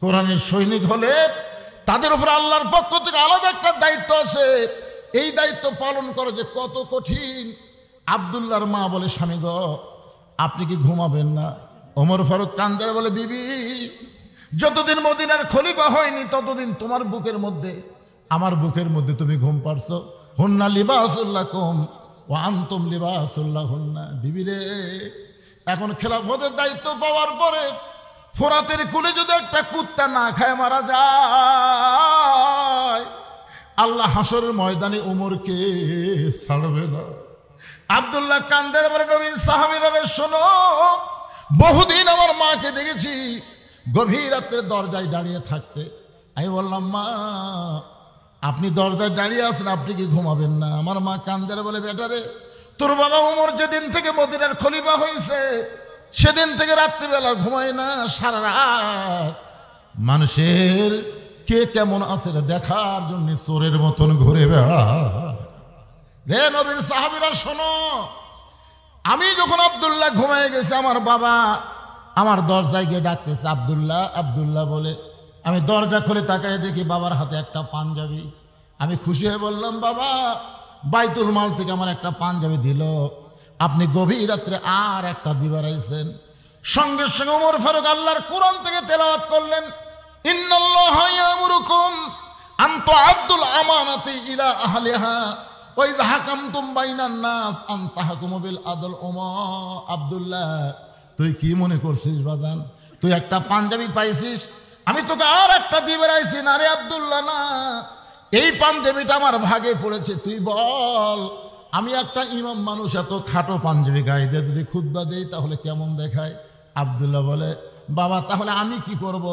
কোরআনের সৈনিক হলে তাদের উপর আল্লাহর পক্ষ থেকে আলাদা একটা দায়িত্ব আছে। এই দায়িত্ব পালন করে যে কত কঠিন। আব্দুল্লাহর মা বলে, স্বামী গো, আপনি কি ঘুমাবেন না? ওমর ফারুক কান্দারে বলে, বিবি, যতদিন মদিনার খলিফা হয়নি ততদিন তোমার বুকের মধ্যে, আমার বুকের মধ্যে তুমি ঘুম পারছো। হুন্না লিবাসুল্লাকুম ওয়া আনতুম লিবাসুল্লাহুন্না। বিবি রে, এখন খেলাফতের দায়িত্ব পাওয়ার পরে ফোরাতের কুলে যদি একটা কুত্তা না খায় মারা যায়, আল্লাহ হাসরের ময়দানে ওমরকে ছাড়বে না। আব্দুল্লাহ কান্দের বলে, নবীর সাহাবীরা শোনো, বহুদিন আমার মাকে দেখেছি গভীর রাত্রে দরজায় দাঁড়িয়ে থাকতে। আমি বললাম, মা, আপনি দরজায় দাঁড়িয়ে আছেন, আপনি কি ঘুমাবেন না? আমার মা কান্দের বলে, বেটারে, তোর বাবা ওমর যেদিন থেকে মদিনার খলিফা হয়েছে সেদিন থেকে রাত্রিবেলা ঘুমায় না, সারা রাত মানুষের কে কেমন আছে দেখার জন্য চোরের মতন ঘুরে বেড়ায়। রে নবীর সাহাবীরা শোনো, আমি যখন আব্দুল্লাহ ঘুমায় গেছে, আমার বাবা আমার দরজায় গিয়ে ডাকতেছে, আব্দুল্লাহ, আব্দুল্লাহ বলে। আমি দরজা খুলে তাকায় দেখি বাবার হাতে একটা পাঞ্জাবি। আমি খুশি হয়ে বললাম, বাবা, বাইতুল মাল থেকে আমার একটা পাঞ্জাবি দিল, আপনি গভীর রাত্রে আর একটা দিবার আইছেন। সঙ্গে সঙ্গে ওমর ফারুক আল্লাহর কোরআন থেকে তেলাওয়াত করলেন, ইন্নাল্লাহা ইয়ামুরুকুম আন তুআদ্দুল আমানাতি ইলা আহলিহা ওই হাকামতুম বাইনান নাস আন তাহকুমু বিল আদল। আব্দুল্লাহ, তুই কি মনে করছিস বাজান? তুই একটা পাঞ্জাবি পাইছিস, আমি তোকে আর একটা দিয়ে বেড়াইছি না রে আব্দুল্লাহ, না, এই পাঞ্জাবিটা আমার ভাগে পড়েছে। তুই বল, আমি একটা ইমাম মানুষ, এত খাটো পাঞ্জাবি গায়ে দিয়ে যদি খুতবা দেই তাহলে কেমন দেখায়? আব্দুল্লাহ বলে, বাবা তাহলে আমি কি করব?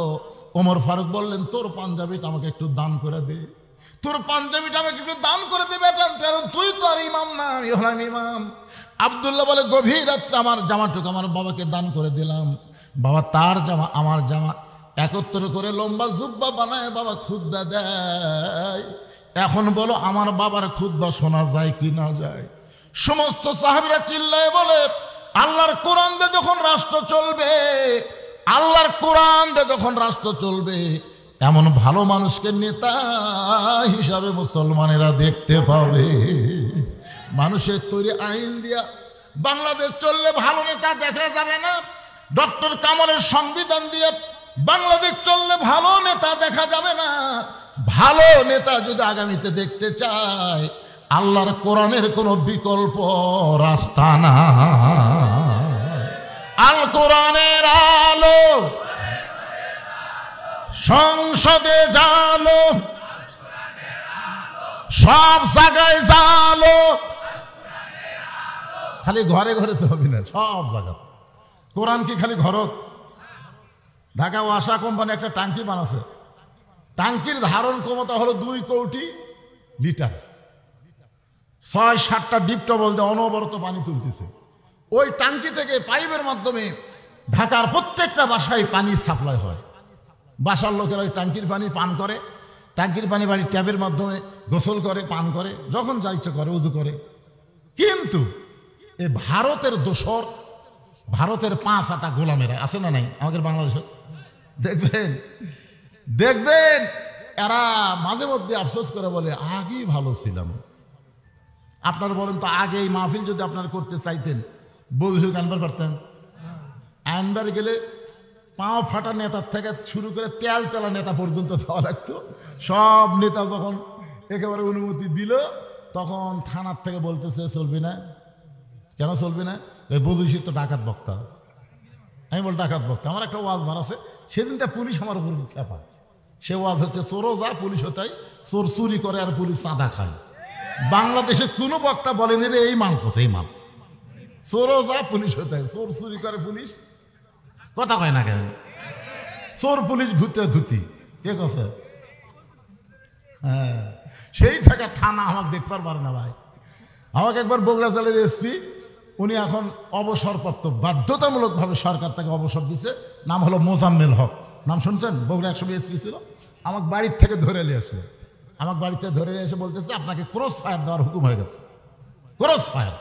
ওমর ফারুক বললেন, তোর পাঞ্জাবিটা আমাকে একটু দান করে দে, তোর পাঞ্জাবিটা আমাকে একটু দান করে দে বেটা, কারণ তুই তো আর ইমাম না, আমি হলাম ইমাম। আব্দুল্লাহ বলে, গভীর রাত্রে আমার জামাটুকু আমার বাবাকে দান করে দিলাম। বাবা তার জামা আমার জামা একত্র করে লম্বা জুব্বা বানায় বাবা খুতবা দেয়। এখন বলো, আমার বাবার খুতবা শোনা যায় কি না যায়? সমস্ত সাহাবীরা চিল্লায় বলে, আল্লাহর কোরআন দিয়ে যখন রাষ্ট্র চলবে, আল্লাহর কোরআন দিয়ে যখন রাষ্ট্র চলবে, এমন ভালো মানুষকে নেতা হিসাবে মুসলমানেরা দেখতে পাবে। মানুষের তৈরি আইন দিয়া বাংলাদেশ চললে ভালো নেতা দেখা যাবে না। ডক্টর কামালের সংবিধান দিয়ে বাংলাদেশ চললে ভালো নেতা দেখা যাবে না। ভালো নেতা যদি আগামীতে দেখতে চায়, আল্লাহর কোরআনের কোনো বিকল্প রাস্তা না। আল কোরআনের আলো সংসদে জালো, সব জায়গায় জালো, খালি ঘরে ঘরে তো হবে না, সব জায়গা। কোরআন কি খালি ঘরত? ঢাকা ওয়াসা কোম্পানি একটা টাঙ্কি বানাচ্ছে, টাঙ্কির ধারণ ক্ষমতা হলো 2 কোটি লিটার, 6-7টা ডিপটবল দিয়ে অনবরত পানি তুলতেছে। ওই টাঙ্কি থেকে পাইপের মাধ্যমে ঢাকার প্রত্যেকটা বাসায় পানি সাপ্লাই হয়। বাসার লোকেরা ওই টাঙ্কির পানি পান করে, টাঙ্কির পানি বাড়ির ট্যাবের মাধ্যমে গোসল করে, পান করে, যখন যা ইচ্ছে করে উজু করে। কিন্তু এই ভারতের দোসর, ভারতের 5-8টা গোলামেরা আছে না নাই আমাদের বাংলাদেশে? দেখবেন দেখবেন এরা মাঝে মধ্যে আফসোস করে বলে, আগেই ভালো ছিলাম। আপনারা বলেন তো, আগে এই মাহফিল যদি আপনারা করতে চাইতেন, বলছে আনবার পারতেন? আনবার গেলে পাও ফাটা নেতার থেকে শুরু করে তেল তেলা নেতা পর্যন্ত দেওয়া লাগতো। সব নেতা যখন একেবারে অনুমতি দিল, তখন থানার থেকে বলতেছে চলবে না। কেন চলবে না? ওই বধূশীর তো ডাকাত বক্তা। আমি বল ডাকাত বক্তা, আমার একটা ওয়াজ বার আছে, সেদিনটা পুলিশ আমার উপর খেপা। সে ওয়াজ হচ্ছে, চোরও যা পুলিশ হতাই, চোর চুরি করে আর পুলিশ চাঁদা খায়। বাংলাদেশে কোনো বক্তা বলেনি রে এই মাল করছে, এই মাল। চোরও যা পুলিশ হতাই, চোর চুরি করে পুলিশ কথা কয় না কেন? চোর পুলিশ ঘুরতে ঘুরতি কে কছে? হ্যাঁ, সেই থাকা থানা আমাকে দেখবার পারে না ভাই। আমাকে একবার বগুড়া জেলার এসপি, উনি এখন অবসরপ্রাপ্ত, বাধ্যতামূলকভাবে সরকার তাকে অবসর দিচ্ছে, নাম হলো মোজাম্মেল হক। নাম শুনছেন? বগুড়া 100 এসপি ছিল। আমাকে বাড়ির থেকে ধরে নিয়ে আসলো, আমাকে বাড়িতে ধরে নিয়ে এসে বলতেছে, আপনাকে ক্রস ফায়ার দেওয়ার হুকুম হয়ে গেছে। Cross fire.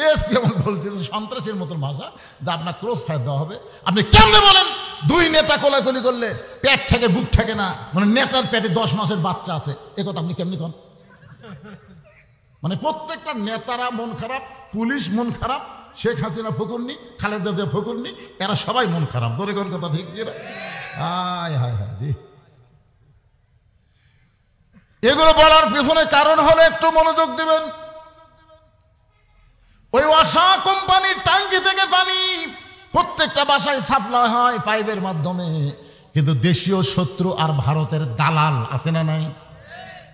এসপি আমাকে বলতেছে সন্ত্রাসের মতন ভাষা, যে আপনার ক্রস ফায়ার দেওয়া হবে। আপনি কেমনে বলেন? 2 নেতা কোলাকুলি করলে পেট থেকে বুক থাকে না, মানে নেতার পেটে 10 মাসের বাচ্চা আছে, এ কথা আপনি কেমনি কন? মানে প্রত্যেকটা নেতারা মন খারাপ, পুলিশ মন খারাপ, শেখ হাসিনা ফকুরনি, খালেদা জিয়া ফকুরনি, এরা সবাই মন খারাপ। ধরে কোন কথা ঠিক কিনা? হায় হায় হায় রে। এগুলো বলার পিছনে কারণ হলো, একটু মনোযোগ দিবেন। ওই ওয়াসা কোম্পানির টাঙ্কি থেকে পানি প্রত্যেকটা বাসায় সাপ্লাই হয় পাইপের মাধ্যমে, কিন্তু দেশীয় শত্রু আর ভারতের দালাল আছে না নাই?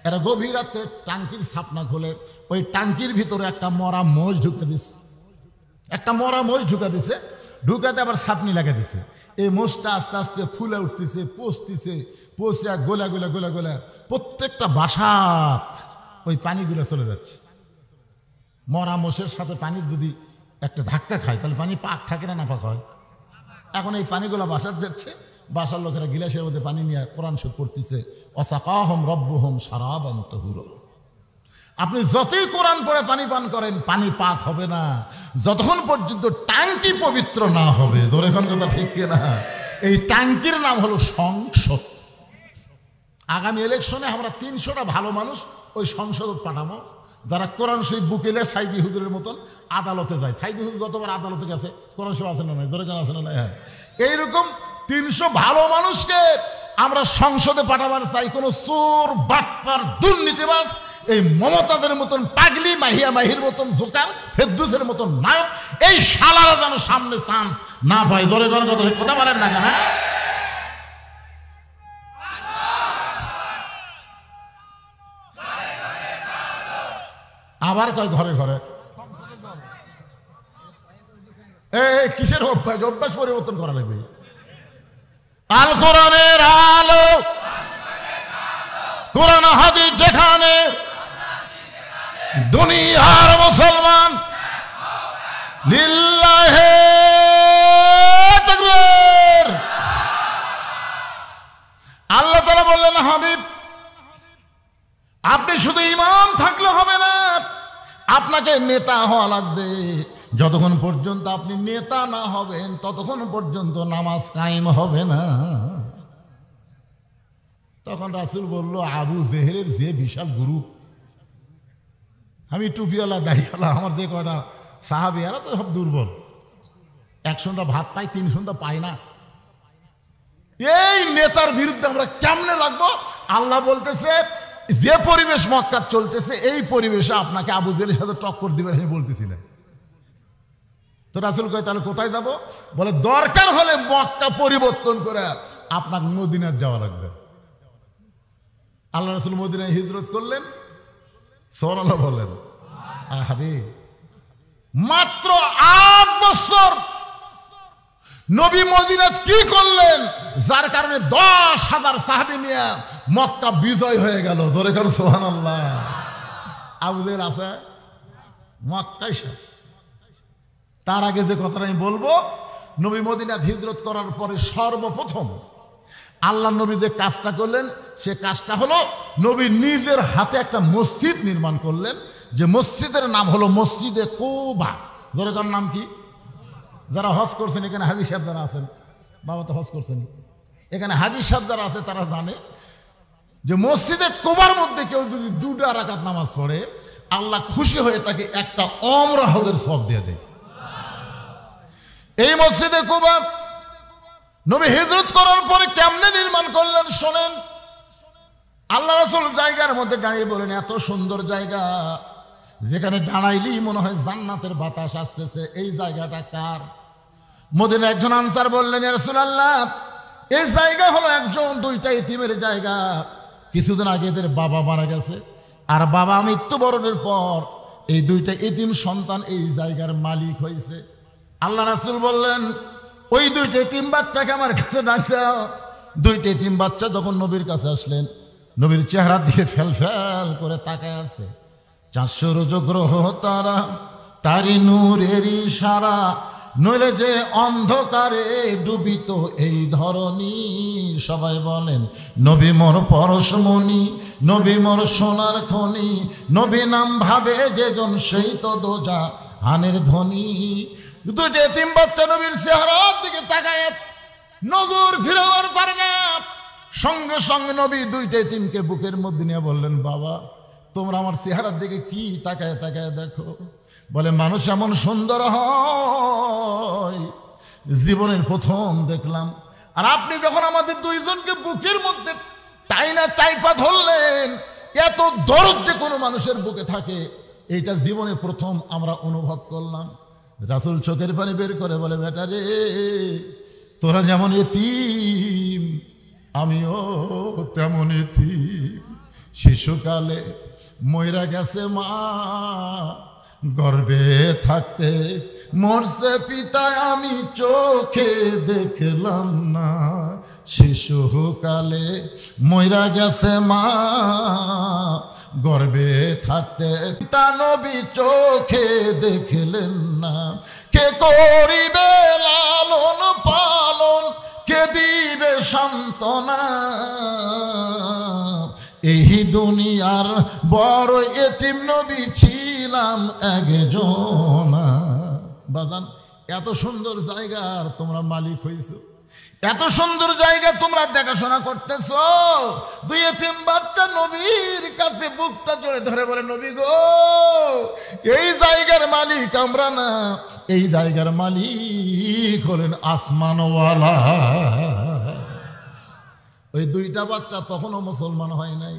এরা গভীর রাত্রে টাঙ্কির ছাপনা খোলে, ওই টাঙ্কির ভিতরে একটা মরা মোষ ঢুকে দিছে, একটা মরা মোষ ঢুকে দিছে, ঢুকাতে আবার ছাপনি লাগা দিছে। এই মোষটা আস্তে আস্তে ফুলে উঠতেছে, পচতেছে, পচে গোলা গোলা গোলা গোলা প্রত্যেকটা বাসাত ওই পানিগুলো চলে যাচ্ছে। মরা মোষের সাথে পানির যদি একটা ধাক্কা খায়, তাহলে পানি পাক থাকে না নাপাক হয়? এখন এই পানিগুলো বাসার যাচ্ছে, বাসার লোকেরা গিলাসের মধ্যে পানি নিয়ে কোরআন শরীফ পড়তেছে, ওয়াসাকাহুম রাব্বুহুম শারাবান তাহুরা। আপনি যতই কোরআন পড়ে পানি পান করেন, পানি পাক হবে না যতক্ষণ পর্যন্ত টাঙ্কি পবিত্র না হবে। ধরে এখন কথা ঠিক কিনা? এই টাঙ্কির নাম হলো সংসদ। আগামী ইলেকশনে আমরা 300টা ভালো মানুষ ওই সংসদ পাঠাবো, যারা কোরআন শরীফ বুকেলে সাইদি হুজুরের মতন আদালতে যায়। সাইদি হুজুর যতবার আদালতে গেছে, কোরআন শরীফ আছে না নাই? ধরে কেন আছে না নাই? হ্যাঁ, এইরকম 300 ভালো মানুষকে আমরা সংসদে পাঠাবার চাই। কোনো চোর, বাটপার, দুর্নীতিবাজ এই মমতাজের মতন পাগলি, মাহিয়া মাহির মতন জোকার, ফেরদৌসের মতন নায়ক, এই শালারা যেন সামনে চান্স না পায়। জোরে করে কথা বলেন না কেন? আবার কয় ঘরে ঘরে কিসের অভ্যাস? অভ্যাস পরিবর্তন করা লাগবে। আল কোরআনের আলো, কোরআন হাদিস যেখানে, দুনিয়ার মুসলমান লিল্লাহে তাকবীর। আল্লাহ তাআলা বললেন, হাবিব আপনি শুধু ইমাম থাকলে হবে না, আপনাকে নেতা হওয়া লাগবে। যতক্ষণ পর্যন্ত আপনি নেতা না হবেন ততক্ষণ পর্যন্ত নামাজ কায়েম হবে না। তখন রাসূল বলল, আবু জেহেলের যে বিশাল গুরু, আমি টুপিওয়ালা দাড়িওয়ালা, আমার যে কয়টা সাহাবীরা তো সব দুর্বল, এক সন্ধ্যা ভাত পাই, 3 সন্ধ্যা পাই না। এই নেতার বিরুদ্ধে আমরা কেমনে লাগবো? আল্লাহ বলতেছে, যে পরিবেশ মক্কা চলতেছে এই পরিবেশে আপনাকে আবু জেহেলের সাথে টক্কর দিবেন আমি বলতেছিলেন। তো রাসূল কয়, তাহলে কোথায় যাব? বলে, দরকার হলে মক্কা পরিবর্তন করে আপনার মদিনায় যাওয়া লাগবে। আল্লাহ রাসূল মদিনায় হিজরত করলেন। সুবহানাল্লাহ বলেন। আরে মাত্র 8 বছর নবী মদিনায় কি করলেন, যার কারণে 10,000 সাহাবী নিয়ে মক্কা বিজয় হয়ে গেল। ধরে কারণ সুবহানাল্লাহ। আবু জেহেল আছে মক্কায় শেষ। তার আগে যে কথাটা আমি বলবো, নবী মদিনায় হিজরত করার পরে সর্বপ্রথম আল্লাহ নবী যে কাজটা করলেন, সে কাজটা হলো নবী নিজের হাতে একটা মসজিদ নির্মাণ করলেন, যে মসজিদের নাম হলো মসজিদে কুবা। ধরে কার নাম কি? যারা হজ করছেন এখানে, হাজী সাহেব যারা আছেন, বাবা তো হজ করছেন, এখানে হাজী সাহেব যারা আছে তারা জানে যে মসজিদে কুবার মধ্যে কেউ যদি 2 রাকাত নামাজ পড়ে, আল্লাহ খুশি হয়ে তাকে একটা ওমরা হজের সওয়াব দিয়ে দেয়। এই মসজিদে কুবা নবী হিজরত করার পরে কেমনে নির্মাণ করলেন শোনেন। আল্লাহ রাসূল জায়গার মধ্যে দাঁড়িয়ে বলেন, এত সুন্দর জায়গা, যেখানে দাঁড়াইলেই মনে হয় জান্নাতের বাতাস আসতেছে, এই জায়গাটা কার? মদিনায় একজন আনসার বললেন, ইয়া রাসূলুল্লাহ, এই জায়গা হলো একজন 2টা ইতিমের জায়গা। কিছুদিন আগে এদের বাবা মারা গেছে, আর বাবা মৃত্যুবরণের পর এই 2টা ইতিম সন্তান এই জায়গার মালিক হয়েছে। আল্লাহ রাসূল বললেন, ওই 2টা ইতিম বাচ্চাকে আমার কাছে ডাক দাও। 2টা ইতিম বাচ্চা যখন নবীর কাছে আসলেন, নবীর চেহারার দিকে ফেল ফেল করে তাকায় আছে। 400 রোজ গ্রহ তারা, তারি নূরের ইশারা, নইলে যে অন্ধকারে ডুবিত এই ধরনী। সবাই বলেন, নবী মোর পরশমণি, নবী মোর সোনার খনি, নবী নাম ভাবে যেজন সেই তো দোজা হানের ধ্বনি। 2টা এতিম বাচ্চা নবীর চেহারার দিকে তাকায় নজর ফিরাবার পারে না। সঙ্গে সঙ্গে নবী 2টা এতিমকে বুকের মধ্যে নিয়ে বললেন, বাবা তোমরা আমার চেহারার দিকে কি তাকায় তাকায় দেখো? বলে, মানুষ এমন সুন্দর হয় জীবনের প্রথম দেখলাম। আর আপনি যখন আমাদের 2জনকে বুকের মধ্যে টাইনা চাইপা ধরলেন, এত দরদ যে কোনো মানুষের বুকে থাকে, এইটা জীবনে প্রথম আমরা অনুভব করলাম। রাসূল চোখের পানি বের করে বলে, বেটা রে, তোরা যেমন এতিম আমিও তেমন এতিম। শিশুকালে মইরা গেছে মা, গর্ভে থাকতে মরছে পিতা, আমি চোখে দেখলাম না। শিশুকালে মইরা গেছে মা, গর্ভে থাকতে পিতা, নবী চোখে দেখলেন না। কে করিবে লালন পালন, কে দিবে সান্ত্বনা? এই দুনিয়ার বড় এতিম নবী ছিলাম একজন। বাজান, এত সুন্দর জায়গার তোমরা মালিক হইছো, এত সুন্দর জায়গা তোমরা দেখাশোনা করতেছ। 2 এতিম বাচ্চা নবীর কাছে বুকটা জড়ে ধরে বলে, নবী গো, এই জায়গার মালিক আমরা না, এই জায়গার মালিক হলেন আসমানওয়ালা। ওই 2টা বাচ্চা তখনও মুসলমান হয় নাই।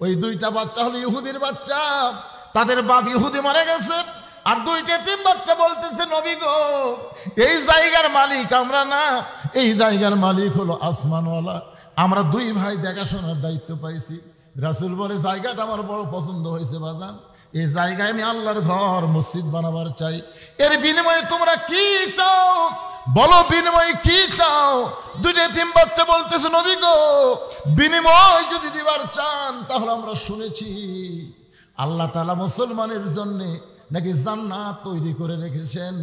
ওই দুইটা বাচ্চা হলো ইহুদির বাচ্চা, তাদের বাপ ইহুদি মারা গেছে। আর দুইটা তিন বাচ্চা বলতেছে নবী গো, এই জায়গার মালিক আমরা না, এই জায়গার মালিক হলো আসমানওয়ালা, আমরা দুই ভাই দেখাশোনার দায়িত্ব পাইছি। রাসূল বলে জায়গাটা আমার বড় পছন্দ হয়েছে বাজান, এই জায়গায় আমি আল্লাহর ঘর মসজিদ বানাবার চাই। এর বিনিময়ে তোমরা কি চাও বলো, বিনিময়ে কি চাও? দুইটা তিন বাচ্চা বলতেছে নবী গো, বিনিময় যদি দিবার চান তাহলে আমরা শুনেছি আল্লাহ তাআলা মুসলমানের জন্য নাকি জান্নাত তৈরি করে রেখেছেন।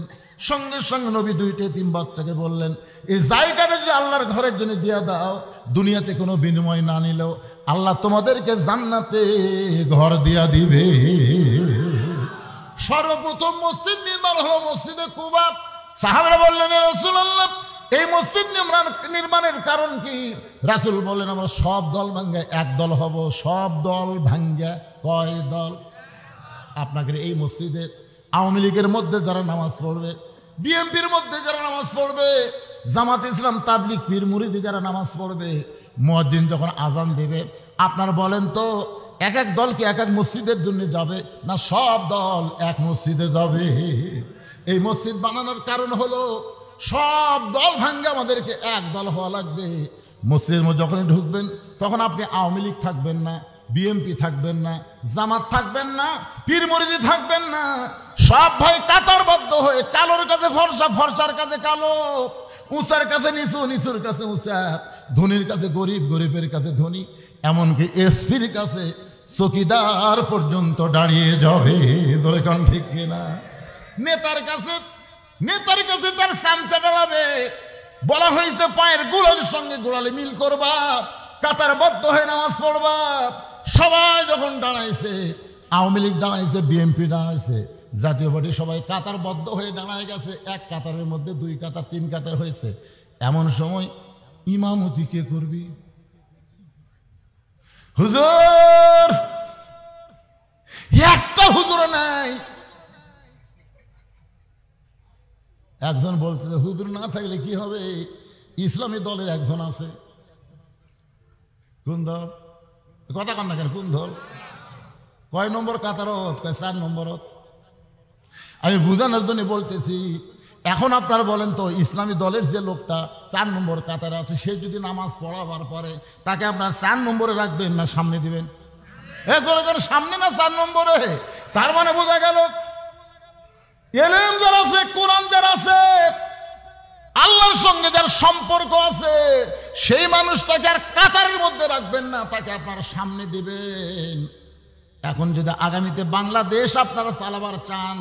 সঙ্গে সঙ্গে নবী দুইটা তিন বাচ্চাকে বললেন, এই জায়গাটা যদি আল্লাহর ঘরের জন্য দিয়ে দাও, দুনিয়াতে কোনো বিনিময় না নিলেও আল্লাহ তোমাদেরকে জান্নাতে ঘর দিয়া দিবে। সর্বপ্রথম মসজিদ নির্মাণ হলো মসজিদে কুবা। সাহাবারা বললেন ইয়া রাসূলুল্লাহ, এই মসজিদ নির্মাণের কারণ কি? রাসূল বললেন আমরা সব দল ভাঙ্গা এক দল হব। সব দল ভাঙ্গা কয় দল? আপনাকে এই মসজিদে আওয়ামী লীগের মধ্যে যারা নামাজ পড়বে, বিএনপির মধ্যে যারা নামাজ পড়বে, জামাত ইসলাম তাবলিগ পীর মুরিদি যারা নামাজ পড়বে, মুয়াজ্জিন যখন আজান দেবে, আপনার বলেন তো এক এক দল কি এক এক মসজিদের জন্য যাবে, না সব দল এক মসজিদে যাবে? এই মসজিদ বানানোর কারণ হলো সব দল ভাঙ্গে আমাদেরকে এক দল হওয়া লাগবে। মসজিদের মধ্যে যখনই ঢুকবেন তখন আপনি আওয়ামী লীগ থাকবেন না, বিএনপি থাকবেন না, জামাত থাকবেন না, পীর মুরিদি থাকবেন না, সব ভাই কাতারবদ্ধ হয়ে কালোর কাছে ফর্সা, ফর্সার কাছে কালো, উঁচার কাছে নিচু, নিচুর কাছে উঁচা, ধনীর কাছে গরিব, গরিবের কাছে ধনী, এমনকি এসপির কাছে চকিদার পর্যন্ত দাঁড়িয়ে যাবে। ধরে কোন ঠিক কিনা? নেতার কাছে তার চামচা ডালাবে। বলা হয়েছে পায়ের গোড়ালির সঙ্গে গোড়ালি মিল করবা, কাতারবদ্ধ হয়ে নামাজ পড়বা। সবাই যখন দাঁড়াইছে, আওয়ামী লীগ দাঁড়াইছে, বিএনপি দাঁড়াইছে, জাতীয় পার্টি সবাই কাতারবদ্ধ হয়ে দাঁড়ায় গেছে, এক কাতারের মধ্যে দুই কাতার, তিন কাতার হয়েছে। এমন সময় ইমামতি কে করবি? হুজুর, একটা হুজুর নাই। একজন বলতে হুজুর না থাকলে কি হবে? ইসলামী দলের একজন আছে। কোন দল? কথা কন না কেন? কোন দল? কয় নম্বর কাতারত? কয় 4 নম্বরত। আমি বুঝানোর জন্য বলতেছি, এখন আপনারা বলেন তো ইসলামী দলের যে লোকটা 4 নম্বর কাতারে আছে, সে যদি নামাজ পড়াবার পরে তাকে আপনার 4 নম্বরে রাখবেন না সামনে দিবেন? সামনে না 4 নম্বরে? তার মানে বোঝা গেল এলেম যারা আছে, কোরআন যারা আছে, আল্লাহর সঙ্গে যার সম্পর্ক আছে, সেই মানুষটাকে আর কাতারের মধ্যে রাখবেন না, তাকে আপনারা সামনে দিবেন। এখন যদি আগামীতে বাংলাদেশ আপনারা চালাবার চান,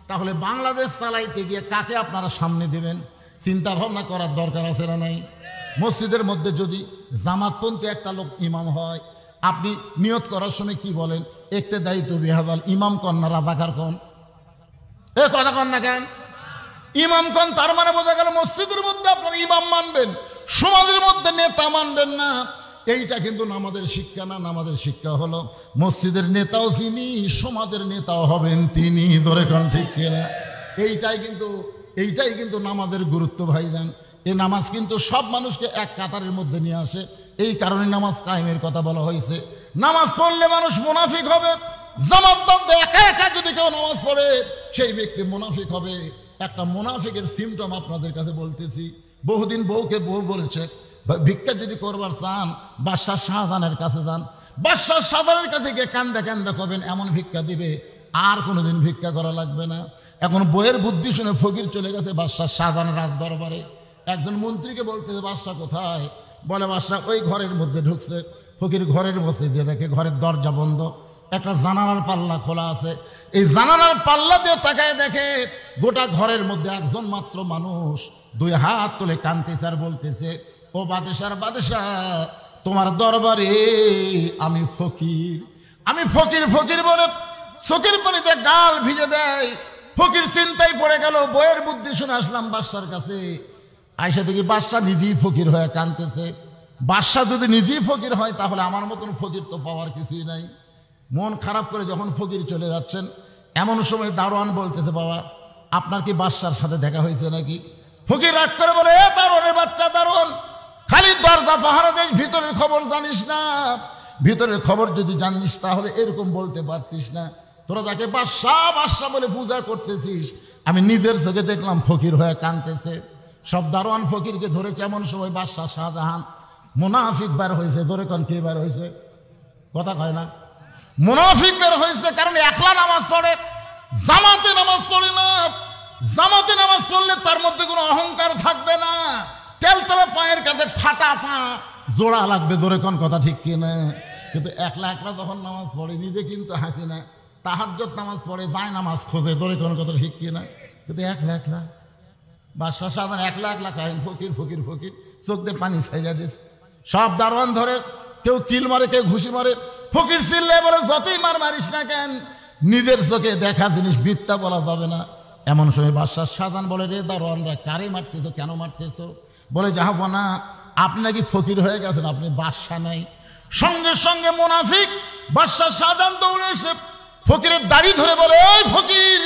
তাহলে বাংলাদেশ চালাইতে গিয়ে কাকে আপনারা সামনে দিবেন চিন্তা ভাবনা করার দরকার আছে না নাই? মসজিদের মধ্যে যদি জামাতপন্থী একটা লোক ইমাম হয়, আপনি নিয়ত করার সময় কি বলেন? ইক্তেদাইতু বিহাদাল ইমাম কন না রাজাকার কন? এ কথা কন না কেন? ইমাম কন। তার মানে বোঝা গেল মসজিদের মধ্যে আপনারা ইমাম মানবেন, সমাজের মধ্যে নেতা মানবেন না। এইটা কিন্তু নামাজের শিক্ষা না। নামাজের শিক্ষা হলো মসজিদের নেতাও যিনি, সমাজের নেতাও হবেন তিনি। ধরে কোন ঠিক কিনা? এইটাই কিন্তু নামাজের গুরুত্ব ভাইজান। এই নামাজ কিন্তু সব মানুষকে এক কাতারের মধ্যে নিয়ে আসে। এই কারণে নামাজ কায়েমের কথা বলা হয়েছে। নামাজ পড়লে মানুষ মুনাফিক হবে। জামাতবদ্ধ একা একা যদি কেউ নামাজ পড়ে, সেই ব্যক্তি মুনাফিক হবে। একটা মুনাফিকের সিমটম আপনাদের কাছে বলতেছি। বহুদিন বউকে বউ বলেছে, ভিক্ষা যদি করবার চান বাদশাহ শাহজাহানের কাছে যান। বাদশাহ শাহজাহানের কাছে গিয়ে কান্দা কান্দা করবেন, এমন ভিক্ষা দিবে আর কোনোদিন ভিক্ষা করা লাগবে না। এখন বইয়ের বুদ্ধি শুনে ফকির চলে গেছে বাদশাহ শাহজাহানের রাজ দরবারে। একজন মন্ত্রীকে বলতেছে বাদশাহ কোথায়? বলে বাদশাহ ওই ঘরের মধ্যে ঢুকছে। ফকির ঘরের মধ্যে দিয়ে দেখে ঘরের দরজা বন্ধ, একটা জানালার পাল্লা খোলা আছে। এই জানালার পাল্লা দিয়ে তাকায় দেখে গোটা ঘরের মধ্যে একজন মাত্র মানুষ 2 হাত তুলে কাঁদতেছে আর বলতেছে, ও বাদশার বাদশাহ, তোমার দরবারে আমি ফকির, আমি ফকির। ফকির বলে চোখের পানিতে গাল ভিজে দেয়। ফকির চিন্তায় পড়ে গেল, বইয়ের বুদ্ধি শুনে আসলাম বাদশার কাছে। আয়সা দেখি বাদশাহ নিজেই ফকির হয়ে কাঁদতেছে। বাদশাহ যদি নিজেই ফকির হয় তাহলে আমার মতন ফকির তো পাওয়ার কিছুই নাই। মন খারাপ করে যখন ফকির চলে যাচ্ছেন, এমন সময় দারোয়ান বলতেছে, বাবা আপনার কি বাদশার সাথে দেখা হয়েছে নাকি? ফকির রাগ করে বলে, এ দারোয়ানের বাচ্চা দারোয়ান, খালি দরজা পাহারা দেশ, ভিতরের খবর জানিস না? ভিতরের খবর যদি জানিস তাহলে এরকম বলতে পারতিস না। তোরা যাকে বাদশাহ বাদশাহ বলে পূজা করতেছিস, আমি নিজের চোখে দেখলাম ফকির হয়ে কাঁদতেছে। সব দারোয়ান ফকিরকে ধরেছে। এমন সময় বাদশাহ শাহজাহান মুনাফিক বের হয়েছে। ধরে কোন কে বের হয়েছে? কথা কয় না। মুনাফিক বের হয়েছে, কারণ একলা নামাজ পড়ে, জামাতে নামাজ পড়ে না। জামাতে নামাজ পড়লে তার মধ্যে কোনো অহংকার থাকবে না। তেলতলা পায়ের কাছে ফাটা পা জোড়া লাগবে। জোরে কোন কথা ঠিক কিনা? কিন্তু একলা একলা যখন নামাজ পড়ে নিজে কিন্তু হাসি না, তাহাজ্জুদ নামাজ পড়ে, যায় নামাজ খোঁজে। জোরে কোন কথা ঠিক কিনা? কিন্তু একলা একলা বাদশাহ শাহজাহান একলা একলা কাহিন ফকির ফকির ফকির, চোখ দিয়ে পানি ছাইড়া দিস। সব দারোয়ান ধরে, কেউ কিল মারে, কেউ ঘুষি মারে। ফকির চিল্লে বলে, যতই মার মারিস না কেন, নিজের চোখে দেখা জিনিস মিথ্যা বলা যাবে না। এমন সময় বাদশাহ শাহজাহান বলে, রে দারোয়ানরা, কারে মারতেছো, কেন মারতেছো? বলে, জাহাপনা, আপনি নাকি ফকির হয়ে গেছেন, আপনি বাদশাহ নাই। সঙ্গে সঙ্গে মুনাফিক বাদশাহ শাহজাহান দৌড়ে এসে ফকিরের দাড়ি ধরে বলে, এই ফকির,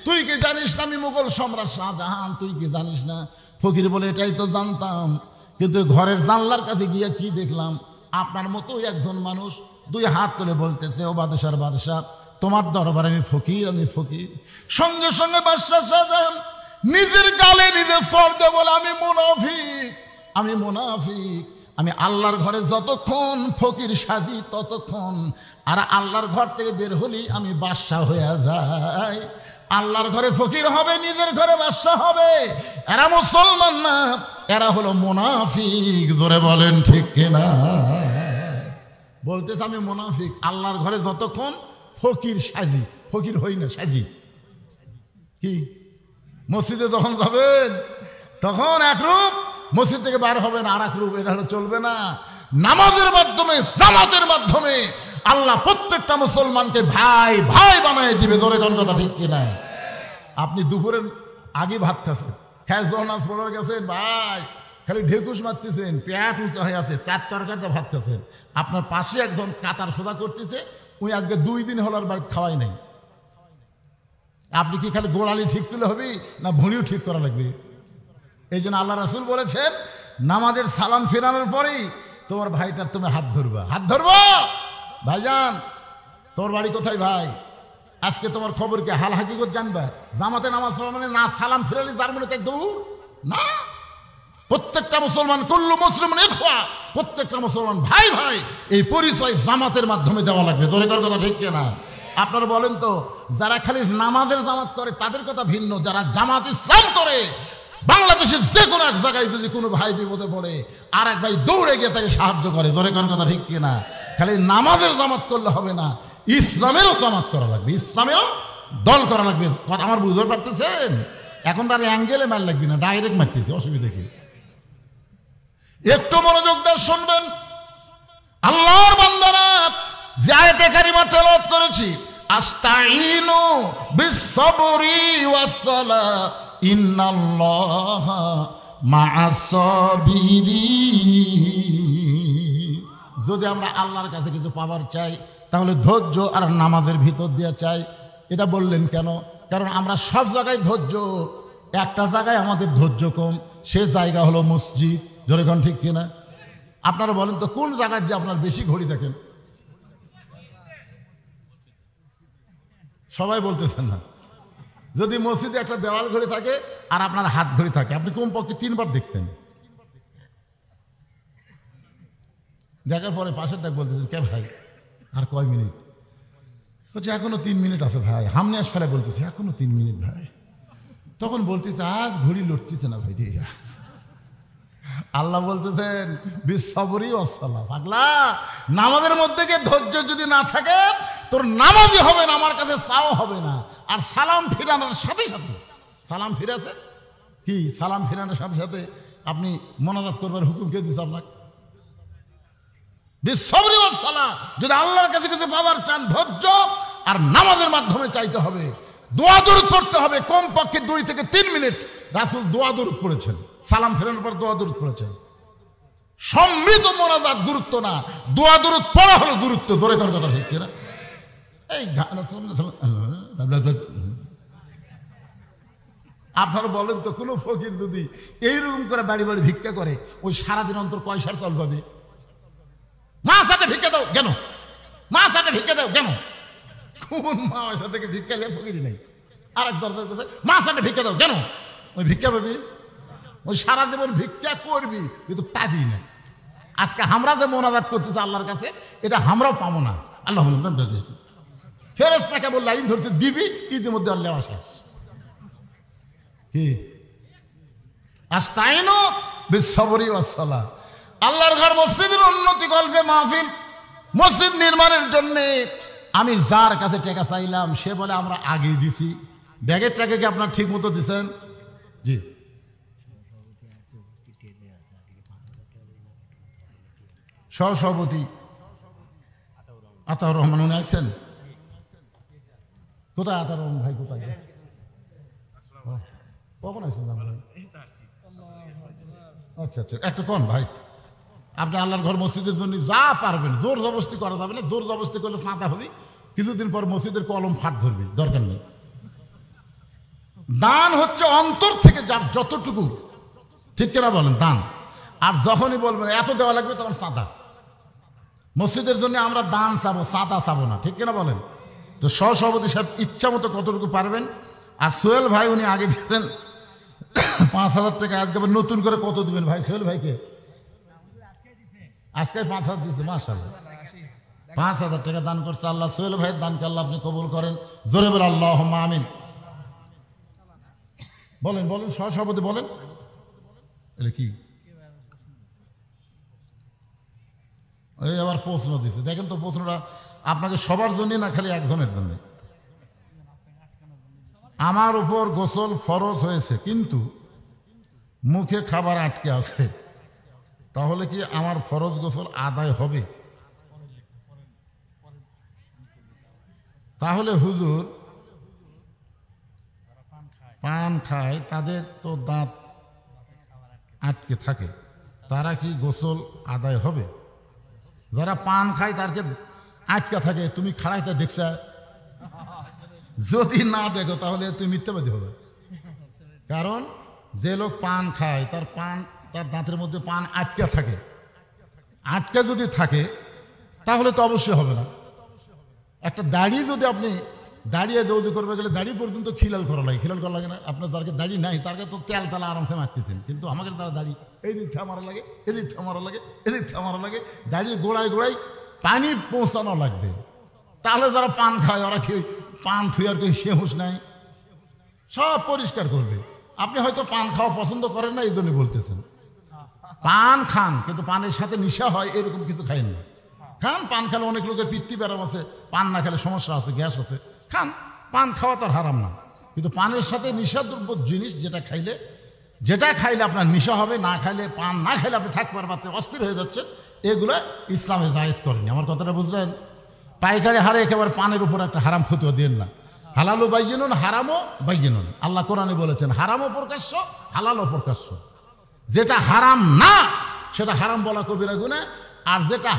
তুই কি জানিস না আমি মুঘল সম্রাট শাহজাহান? তুই কি জানিস না? ফকির বলে, এটাই তো জানতাম, কিন্তু ঘরের জানলার কাছে গিয়ে কি দেখলাম, আপনার মতো একজন মানুষ দুই হাত তুলে বলতেছে, ও বাদশার বাদশাহ, তোমার দরবারে আমি ফকির, আমি ফকির। সঙ্গে সঙ্গে বাদশাহ শাহজাহান নিজের গালে নিজে সর দিয়ে বলে, আমি মুনাফিক, আমি মুনাফিক। আমি আল্লাহর ঘরে যতক্ষণ ফকির সাজি ততক্ষণ, আর আল্লাহর ঘর থেকে বের হলি আমি বাদশাহ হয়ে যাই। আল্লাহর ঘরে ফকির হবে, নিজের ঘরে বাদশাহ হবে। এরা মুসলমান না, এরা হলো মুনাফিক। জোরে বলেন ঠিক কিনা? বলতেছে আমি মুনাফিক, আল্লাহর ঘরে যতক্ষণ ফকির সাজি, ফকির হই না, সাজি। কি মসজিদে যখন যাবেন তখন এক রূপ, মসজিদ থেকে বার হবেন আর এক রূপ। এটা হলো চলবে না। নামাজের মাধ্যমে, জামাতের মাধ্যমে আল্লাহ প্রত্যেকটা মুসলমানকে ভাই ভাই বানায় দিবে। ধরে কোন কথা ঠিক কিনা? আপনি দুপুরের আগে ভাত খাচ্ছেন, খেয়ে জহনাজ পড়ে গেছেন, ভাই খালি ঢেকুস মারতেছেন, পেট উঁচা হয়ে আছে, 4 তরকারিতে ভাত খাচ্ছেন। আপনার পাশে একজন কাতার সোজা করতেছে, ওই আজকে 2 দিন হল আর বাড়িতে খাওয়াই নাই। আপনি কি খালি গোড়ালি ঠিক করলে হবে না ভুঁড়িও ঠিক করা লাগবে? এই জন্য আল্লাহ রাসূল বলেছেন, নামাজের সালাম ফেরানোর পরেই তোমার ভাইটার তুমি হাত ধরবা। হাত ধরবো, ভাইজান তোর বাড়ি কোথায় ভাই? আজকে তোমার খবর কি? হাল হাকিকত জানবা? জামাতে নামাজ পড়া মানে না সালাম ফেরালি তার মনে তাই দৌড় না। প্রত্যেকটা মুসলমান, কুল্লু মুসলিম ইখওয়া, প্রত্যেকটা মুসলমান ভাই ভাই, এই পরিচয় জামাতের মাধ্যমে দেওয়া লাগবে। জোরে কর কথা ঠিক কিনা? আপনারা বলেন তো, যারা খালি নামাজের জামাত করে তাদের কথা ভিন্ন, যারা জামাত ইসলাম করে বাংলাদেশের যে কোনো এক জায়গায় যদি কোনো ভাই বিপদে পড়ে আর এক ভাই দৌড়ে গিয়ে তাকে সাহায্য করে। জোরে কোন কথা ঠিক কিনা? খালি নামাজের জামাত করলে হবে না, ইসলামেরও জামাত করা লাগবে, ইসলামেরও দল করা লাগবে। কথা আমার বুঝতে পারতেছেন? এখন তার অ্যাঙ্গেলে মার লাগবে না, ডাইরেক্ট মারতেছে, অসুবিধা কি? একটু মনোযোগ দিয়ে শুনবেন। আল্লাহর বান্দারা যে আয়াতে কারিমা তেলাওয়াত করেছি, আস্তাইনু বিস-সাবরি ওয়াস-সালাহ ইন্নাল্লাহা মা'আস-সাবিরিন। যদি আমরা আল্লাহর কাছে কিন্তু পাওয়ার চাই তাহলে ধৈর্য আর নামাজের ভিতর দিয়ে চাই। এটা বললেন কেন? কারণ আমরা সব জায়গায় ধৈর্য, একটা জায়গায় আমাদের ধৈর্য কম, সে জায়গা হলো মসজিদ। জোরে কোন ঠিক কিনা? আপনারা বলেন তো, কোন জায়গায় যে আপনার বেশি ঘড়ি দেখেন? সবাই বলতেছেন না। যদি মসজিদে একটা দেওয়াল ঘড়ি থাকে আর আপনার হাত ঘড়ি থাকে, আপনি কমপক্ষে 3 বার দেখবেন। দেখার পরে পাশের ডাক বলতেছেন, কে ভাই আর কয় মিনিট? বলছে এখনো 3 মিনিট আছে ভাই। হামনে আস ফেলে বলতেছে এখনো 3 মিনিট ভাই। তখন বলতেছে আজ ঘড়ি লড়তেছে না ভাই রে। আল্লাহ বলতেছেন বিস-সাবরি ওয়াস-সালাহ। পাগলা, নামাজের মধ্যে গিয়ে ধৈর্য যদি না থাকে তোর নামাজই হবে না, আমার কাছে চাও হবে না। আর সালাম ফিরানোর সাথে সাথে, সালাম ফিরাছে কি, সালাম ফিরানোর সাথে সাথে আপনি মোনাজাত করবার হুকুম কে দিচ্ছে আপনাকে? বিস-সাবরি ওয়াস-সালাহ। যদি আল্লাহর কাছে কিছু পাওয়ার চান, ধৈর্য আর নামাজের মাধ্যমে চাইতে হবে। দোয়া দরুদ পড়তে হবে কমপক্ষে 2 থেকে 3 মিনিট। রাসূল দোয়া দরুদ পড়েছেন, সালাম ফেরানোর পর দোয়া দরুদ পড়েছেন। সমৃদ্ধ মোনাজাত গুরুত্ব না, দোয়া দরুদ পড়া হলো গুরুত্ব। ধরে করার কথা ঠিক কিনা? এই আপনারা বলেন তো, কোনো ফকির যদি এইরকম করে বাড়ি বাড়ি ভিক্ষা করে, ওই সারাদিন অন্তর কয় সার চাল পাবে? মাছ হাটে ভিক্ষা দাও কেন? মাছ হাটে ভিক্ষা দাও কেন? কোন মা পয়সা থেকে ভিক্ষা নিয়ে ফকিরি নেই। আর এক দরজার কাছে মাছ হাটে ভিক্ষা দাও কেন? ওই ভিক্ষা পাবি, ওই সারা জীবন ভিক্ষা করবি কিন্তু পাবি না। আজকে আমরা যে মোনাজাত করতেছি আল্লাহর কাছে, এটা আমরাও পাবো না। আল্লাহ ফেরেশতাকে বলল লাইন ধরছে দিবি, ইতিমধ্যে আল্লাহ শেষ। কি আস্তাইনু বিসসবরি ওয়াস সালাহ। আল্লাহর ঘর মসজিদের উন্নতি করবে, মাহফিল মসজিদ নির্মাণের জন্য আমি যার কাছে টাকা চাইলাম সে বলে আমরা আগেই দিছি। ব্যাগের টাকা কি আপনার ঠিক মতো দিচ্ছেন? জি, সহসভাপতি আতাউর রহমান উনি আছেন কোথায়? আতাউর রহমান ভাই কোথায়? কখন আসছেন? আচ্ছা আচ্ছা, একটা কোন ভাই, আপনি আল্লাহর ঘর মসজিদের জন্য যা পারবেন, জোর জবরদস্তি করা যাবে না। জোর জবরদস্তি করলে চাঁদা হবে, কিছুদিন পর মসজিদের কলম ফাট ধরবে, দরকার নেই। দান হচ্ছে অন্তর থেকে যার যতটুকু, ঠিক কিনা বলেন, দান। আর যখনই বলবেন এত দেওয়া লাগবে তখন চাঁদা। মসজিদের জন্য আমরা দান চাবো, চাঁদা চাবো না, ঠিক কিনা বলেন? তো সহসভাপতি সাহেব ইচ্ছা মতো কতটুকু পারবেন। আর সোহেল ভাই উনি আগে দিতেন 5,000 টাকা, আজকে আবার নতুন করে কত দিবেন ভাই? সোহেল ভাইকে আজকে 5,000 দিচ্ছে, মাশাআল্লাহ 5,000 টাকা দান করছে। আল্লাহ সোহেল ভাইয়ের দানকে আল্লাহ আপনি কবুল করেন, জোরে বলে আল্লাহুম্মা আমিন। বলেন বলেন সহসভাপতি বলেন। এটা কি? এই আবার প্রশ্ন দিচ্ছে, দেখেন তো প্রশ্নটা আপনাকে সবার জন্য না খালি একজনের জন্য। আমার উপর গোসল ফরজ হয়েছে কিন্তু মুখে খাবার আটকে আছে, তাহলে কি আমার ফরজ গোসল আদায় হবে? তাহলে হুজুর পান খায়, তাদের তো দাঁত আটকে থাকে, তারা কি গোসল আদায় হবে? যারা পান খায় তারকে আটকা থাকে, তুমি খাড়াইতে দেখছ? যদি না দেখো তাহলে তুমি মিথ্যাবাদী হবে। কারণ যে লোক পান খায় তার দাঁতের মধ্যে পান আটকা থাকে, আটকা যদি থাকে তাহলে তো অবশ্যই হবে না। একটা দাড়ি যদি আপনি দাঁড়িয়ে যৌদি করবে গেলে দাড়ি পর্যন্ত খিলাল করা লাগে না? আপনার যারকে দাড়ি নাই তারকে তো তেল তালা আরামসে মারতেছেন, কিন্তু আমাকে তারা দাড়ি এই দিক থেকে মারা লাগে, এদিক থেকে মারা লাগে, এদিক থেকে মারা লাগে, দাড়ির গোড়ায় গোড়ায় পানি পৌঁছানো লাগবে। তাহলে যারা পান খায় ওরা কি পান থুয়ার কেউ শেহুস নাই? সব পরিষ্কার করবে। আপনি হয়তো পান খাওয়া পছন্দ করেন না, এই জন্য বলতেছেন। পান খান কিন্তু পানের সাথে নেশা হয় এরকম কিছু খাইন না। খান, পান খেলে অনেক লোকের পিত্তি ব্যারাম আছে, পান না খেলে সমস্যা আছে, গ্যাস আছে, খান। পান খাওয়া তো হারাম না, কিন্তু পানের সাথে নিশাদ্রব্য জিনিস যেটা খাইলে আপনার নেশা হবে, না খাইলে পান না খাইলে আপনি থাকতে পারতে অস্থির হয়ে যাচ্ছেন, এগুলো ইসলামে জায়েজ করেনি। আমার কথাটা বুঝলেন? পাইকারি হারে একেবারে পানের উপর একটা হারাম ফতোয়া দিয়েন না। হালালও বাইয়িনুন হারামও বাইয়িনুন। আল্লাহ কোরআনে বলেছেন হারামও প্রকাশ্য, হালালও প্রকাশ্য। যেটা হারাম না সেটা হারাম বলা কবিরা গুনাহ, আর যেটা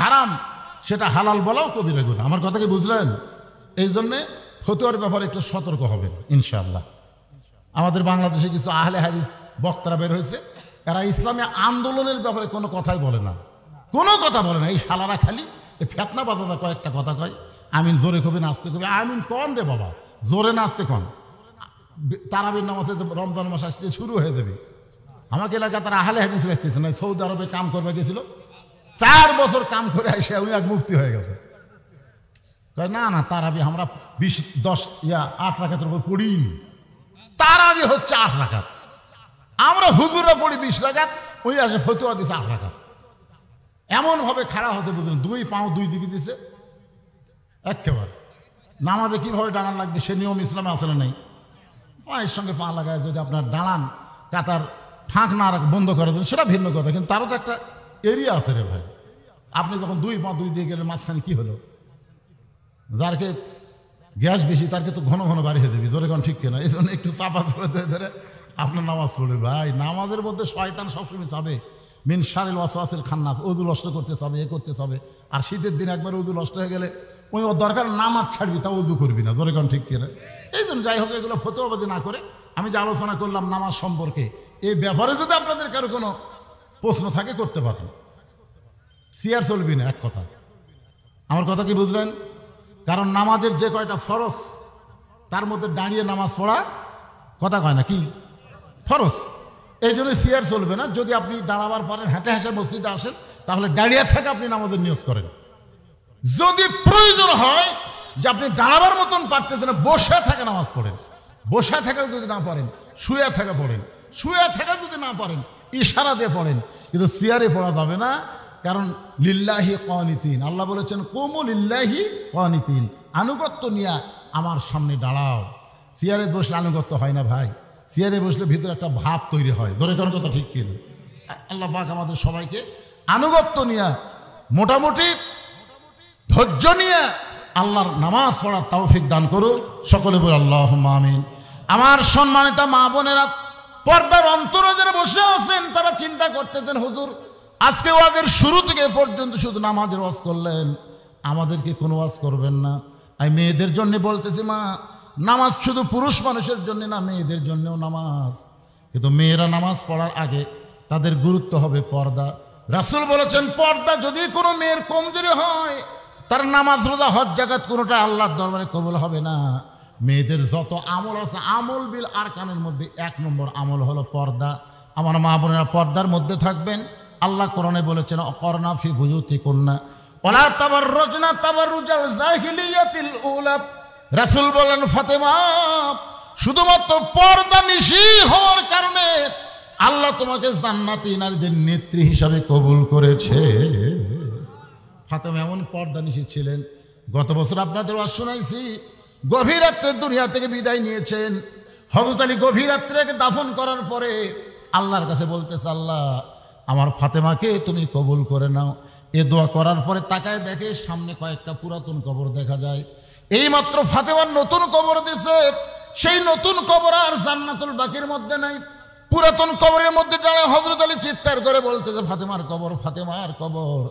হারাম সেটা হালাল বলাও কবিরা গুনাহ। আমার কথা কি বুঝলেন? এই জন্যে ফতোয়ার ব্যাপারে একটু সতর্ক হবেন ইনশাআল্লাহ। আমাদের বাংলাদেশে কিছু আহলে হাদিস বক্তারা বের হয়েছে, এরা ইসলামী আন্দোলনের ব্যাপারে কোনো কথাই বলে না, কোনো কথা বলে না। এই শালারা খালি এই ফেতনা বাজাদা কয়েকটা কথা কয়, আমিন জোরে কবি নাচতে কবি। আমিন কন রে বাবা, জোরে নাচতে কন। তারাবির নামাজে রমজান মাস আসতে শুরু হয়ে যাবে। আমাকে এলাকা তারা আহলে হাদিস রাখতেছে না, সৌদি আরবে কাম করবে গেছিল, 4 বছর কাম করে এসে উনি এক মুক্তি হয়ে গেছে। কয় না না, তারাবি আমরা 8 রাকাতের উপর পড়িনি, তারাবি হচ্ছে 8 রাকাত, আমরা হুজুরা পড়ি 20 রাকাত, ওই আসে ফতোয়া দিছে 8 রাকাত। এমন ভাবে খাড়া হতে বুঝলেন, 2 পাও 2 দিকে দিছে একেবারে। নামাজে কিভাবে দাঁড়ান লাগবে সে নিয়ম ইসলামে আসলে নেই। পায়ের সঙ্গে পা লাগায় যদি আপনার দাঁড়ান, কাতার ফাঁক না বন্ধ করার জন্য, সেটা ভিন্ন কথা, কিন্তু তারও তো একটা এরিয়া আছে রে ভাই। আপনি যখন 2 পা 2 দিয়ে গেলেন, মাঝখানে কি হলো? যারকে গ্যাস বেশি তারকে তো ঘন ঘন বাড়ি হয়ে যাবে, জোরে কোন ঠিক কিনা? এই জন্য একটু চাপা ধরে আপনার নামাজ পড়বে। ভাই নামাজের মধ্যে শয়তান সবসময় চাবে মিন শারিল ওয়াসওয়াসিল খান্নাস, ওযু নষ্ট করতে চাবে, এ করতে চাবে। আর শীতের দিন একবার ওযু নষ্ট হয়ে গেলে ওই ওর দরকার নামাজ ছাড়বি, তা ওযু করবি না, জোরে কোন ঠিক কিনা? এই জন্য যাই হোক, এগুলো ফতোয়াবাজি না করে আমি যে আলোচনা করলাম নামাজ সম্পর্কে, এই ব্যাপারে যদি আপনাদের কারো কোনো প্রশ্ন থাকে করতে পারেন। চেয়ার চলবি না, এক কথা। আমার কথা কি বুঝলেন? কারণ নামাজের যে কয়টা ফরজ তার মধ্যে দাঁড়িয়ে নামাজ পড়া কথা কয় না, কি ফরজ। এই জন্য চেয়ার চলবে না। যদি আপনি দাঁড়াবার পারেন, হেঁটে হেঁটে মসজিদে আসেন, তাহলে দাঁড়িয়ে থেকে আপনি নামাজের নিয়ত করেন। যদি প্রয়োজন হয় যে আপনি দাঁড়াবার মতন পারতেছেন, বসে থেকে নামাজ পড়েন। বসে থেকে যদি না পারেন, শুয়ে থেকে পড়েন। শুয়ে থেকে যদি না পারেন, ইশারা দিয়ে পড়েন। কিন্তু চেয়ারে পড়া যাবে না। কারণ লিল্লাহি কানিতিন, আল্লাহ বলেছেন কুমু লিল্লাহি কানিতিন, আনুগত্য নিয়ে আমার সামনে দাঁড়াও। চেয়ারে বসলে আনুগত্য হয় না ভাই। চেয়ারে বসলে ভিতরে একটা ভাব তৈরি হয়। জোরে কোন কথা ঠিক কিনা? আল্লাহ পাক আমাদের সবাইকে আনুগত্য নিয়ে, মোটামুটি ধৈর্য নিয়ে আল্লাহর নামাজ পড়ার তৌফিক দান করুন। সকলে বলে আল্লাহুম্মা আমিন। আমার সম্মানিত মা বোনেরা, পর্দার অন্তরে যারা বসে আছেন, তারা চিন্তা করতেছেন, হুজুর আজকে ওয়াজের শুরু থেকে পর্যন্ত শুধু নামাজের ওয়াজ করলেন, আমাদেরকে কোনো ওয়াজ করবেন না। আমি মেয়েদের জন্য বলতেছি, মা, নামাজ শুধু পুরুষ মানুষের জন্য না, মেয়েদের জন্যও নামাজ। কিন্তু মেয়েরা নামাজ পড়ার আগে তাদের গুরুত্ব হবে পর্দা। রাসূল বলেছেন, পর্দা যদি কোনো মেয়ের কমজোরি হয়, তার নামাজ, রোজা, হজ, যাকাত কোনোটা আল্লাহর দরবারে কবুল হবে না। মেয়েদের যত আমল আছে, আমল বিল আরকানের মধ্যে 1 নম্বর আমল হলো পর্দা। আমার মা বোনেরা পর্দার মধ্যে থাকবেন। আল্লাহ কোরআনে বলেছেন, অকরনা ফি বুয়ুতিকুন্না ওয়ালা তাবাররুজনা তাবাররুজাল জাহিলিয়াতিল উলা। রাসূল বলেন, ফাতেমা, শুধুমাত্র পর্দা নিশি হওয়ার কারণে আল্লাহ তোমাকে জান্নাতি নারীদের নেত্রী হিসাবে কবুল করেছে। ফাতেমা এমন পর্দা নিশি ছিলেন। গত বছর আপনাদের ওয়াজ শোনাইছি, গভীর রাত্রে দুনিয়া থেকে বিদায় নিয়েছেন। হযরত আলী গভীর রাত্রে দাফন করার পরে আল্লাহর কাছে বলতেছে, আল্লাহ, আমার ফাতেমাকে তুমি কবুল করে নাও। এ দোয়া করার পরে তাকায় দেখে সামনে কয়েকটা পুরাতন কবর দেখা যায়। এইমাত্র ফাতেমার নতুন কবর দিছে। সেই নতুন কবর আর জান্নাতুল বাকির মধ্যে নাই। পুরাতন কবরের মধ্যে দাঁড়ায় হযরত আলী চিৎকার করে বলতেছে, ফাতেমার কবর, ফাতেমার কবর।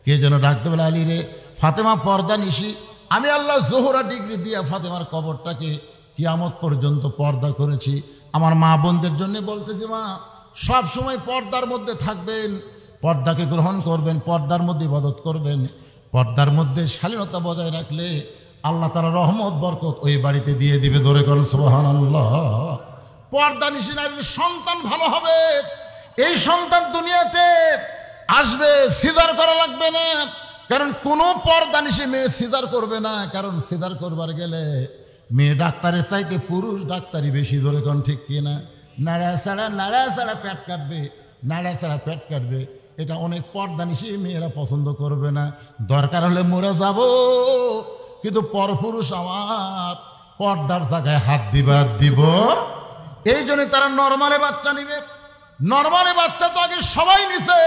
কে যেন ডাকতে বলে, আলী রে, ফাতেমা পর্দা নিশি। আমি আল্লাহ জোহরা ডিগ্রি দিয়ে ফাতেমার কবরটাকে কিয়ামত পর্যন্ত পর্দা করেছি। আমার মা বোনদের জন্য বলতেছি, মা, সব সময় পর্দার মধ্যে থাকবেন, পর্দাকে গ্রহণ করবেন, পর্দার মধ্যে ইবাদত করবেন। পর্দার মধ্যে শালীনতা বজায় রাখলে আল্লাহ তাআলা রহমত বরকত ওই বাড়িতে দিয়ে দিবে। ধরে করেন সুবহানাল্লাহ। পর্দা নিশি নারীর সন্তান ভালো হবে। এই সন্তান দুনিয়াতে আসবে, সিজার করা লাগবে না। কারণ কোনো পর্দা নিশি মেয়ে সিজার করবে না। কারণ সিজার করবার গেলে মেয়ে ডাক্তারের চাইতে পুরুষ ডাক্তারই বেশি। ধরে কোন ঠিক কিনা? নাড়া ছাড়া পেট কাটবে, নাড়া ছাড়া পেট কাটবে। এটা অনেক পর্দা নিশি মেয়েরা পছন্দ করবে না। দরকার হলে মরে যাব, কিন্তু পরপুরুষ আমার পর্দার জায়গায় হাত দিব। এই জন্য তারা নরমালে বাচ্চা নিবে। নরমালে বাচ্চা তো আগে সবাই নিছে।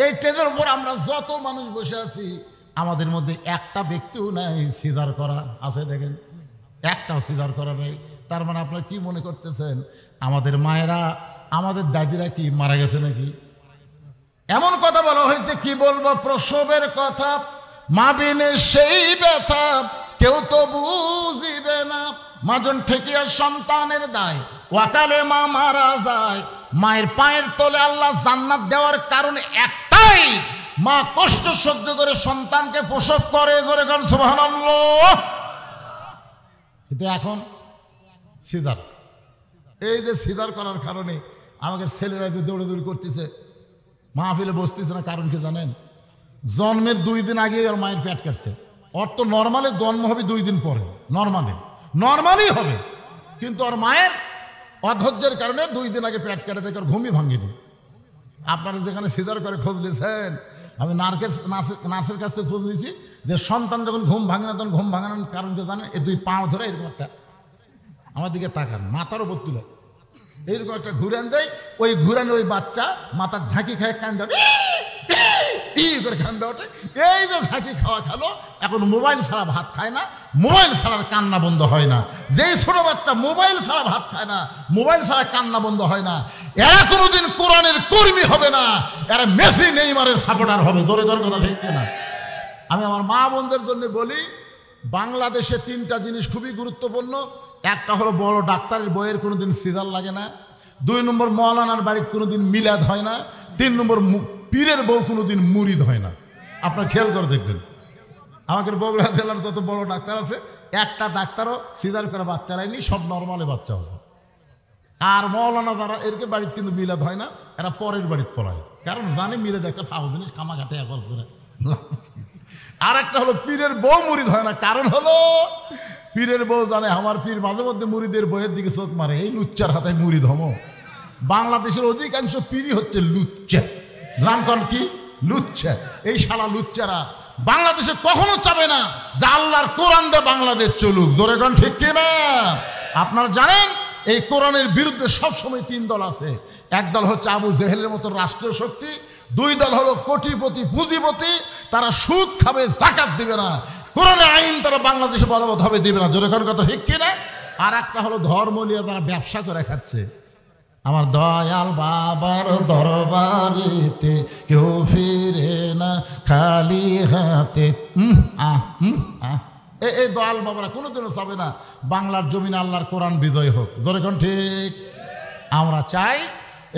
এই টেজের উপর আমরা যত মানুষ বসে আছি, আমাদের মধ্যে একটা ব্যক্তিও নাই সিজার করা আছে। দেখেন, একটাও সিজার করা নেই। তার মানে আপনারা কি মনে করতেছেন, আমাদের মায়েরা, আমাদের দাদিরা কি মারা গেছে নাকি? এমন কথা বলা হয়েছে, কি বলবো, প্রসবের কথা, মা বিনে সেই ব্যথা কেউ তো বুঝিবে না। মাজন ঠেকিয়া সন্তানের দায়, ওয়াকালে মা মারা যায়। মায়ের পায়ের তলে আল্লাহ জান্নাত দেওয়ার কারণ একটাই, মা কষ্ট সহ্য করে সন্তানকে প্রসব করে। জোরে গান সুবহানাল্লাহ। কিন্তু এখন সিজার, এই যে সিজার করার কারণে আমাদের ছেলেরা যে দৌড়াদৌড়ি করতেছে, মাহফিলে বসতেছে না, কারণ কি জানেন? জন্মের 2 দিন আগে ওর মায়ের পেট কাটছে। ওর তো নর্মালে জন্ম হবে 2 দিন পরে, নর্মালি হবে। কিন্তু ওর মায়ের অধৈর্যের কারণে 2 দিন আগে পেট কাটে দেখে ওর ঘুমই ভাঙেনি। আপনারা যেখানে সিজার করে খোঁজ নিয়েছেন, আমি নার্সের কাছ থেকে খোঁজ নিয়েছি যে সন্তান যখন ঘুম ভাঙে না, তখন ঘুম ভাঙানোর কারণ কি জানেন? এই 2 পা ধরে এরকম একটা আমার দিকে তাকান, মাথার উপর তুলে এইরকম একটা ঘুরান দেয়। ওই ঘুরানে ওই বাচ্চা মাথার ঝাঁকি খায়, কান্দা করে কান্দা ওঠে। এই যে ঝাঁকি খাওয়া খেলো, এখন মোবাইল ছাড়া ভাত খায় না, মোবাইল ছাড়ার কান্না বন্ধ হয় না। যেই ছোট বাচ্চা মোবাইল ছাড়া ভাত খায় না, মোবাইল ছাড়া কান্না বন্ধ হয় না, এরা কোনোদিন কোরআনের কর্মী হবে না, এরা মেসি নেইমারের সাপোর্টার হবে। জোরে জোরে কথা ঠিক না? আমি আমার মা বোনদের জন্য বলি, বাংলাদেশে 3টা জিনিস খুবই গুরুত্বপূর্ণ। একটা হলো বড় ডাক্তারের বইয়ের কোনোদিন সিজার লাগে না। 2 নম্বর, মৌলানার বাড়িতে কোনোদিন মিলাদ হয় না। 3 নম্বর, পীরের বউ কোনোদিন মুরিদ হয় না। আপনার খেয়াল করে দেখবেন, আমাদের বগুড়া জেলার যত বড় ডাক্তার আছে একটা ডাক্তারও সিজার করে বাচ্চা রায়নি, সব নর্মালে বাচ্চা আছে। আর মৌলানা যারা এরকে বাড়িতে কিন্তু মিলাদ হয় না, এরা পরের বাড়িতে পড়ায়, কারণ জানে মিলাদ একটা ফাও জিনিস, খামাখাটে একর করে। আর একটা হলো পীরের বউ মুরিদ হয় না, কারণ হলো পীরের বউ জানে আমার পীর মাঝে মধ্যে মুরিদের বইয়ের দিকে চোখ মারে, এই লুচ্চার হাতে মুরিদ হম। বাংলাদেশের অধিকাংশ পীরই হচ্ছে লুচ্চা, নামকন কি লুচ্চা। এই শালা লুচ্চারা বাংলাদেশে কখনো চাবে না যে আল্লাহর কোরআন দিয়ে বাংলাদেশ চলুক, জোরে কোন ঠিক কিনা? আপনারা জানেন এই কোরআনের বিরুদ্ধে সবসময় তিন দল আছে। এক দল হচ্ছে আবু জেহেলের মতো রাষ্ট্রীয় শক্তি, দুই দল হলো কোটিপতি পুঁজিপতি, তারা সুদ খাবে, জাকাত দিবে না, কোরআনের আইন তারা বাংলাদেশে বলবৎভাবে দিবে না, জোরে কোন কথা ঠিক কিনা? আর একটা হলো ধর্ম নিয়ে তারা ব্যবসা করে খাচ্ছে। আমার দয়াল বাবার দরবারেতে কেউ ফিরে না খালি হাতে। এই দয়াল বাবারা কোনোদিনও চাবে না বাংলার জমিনে আল্লাহর কোরআন বিজয় হোক, যেরকম ঠিক। আমরা চাই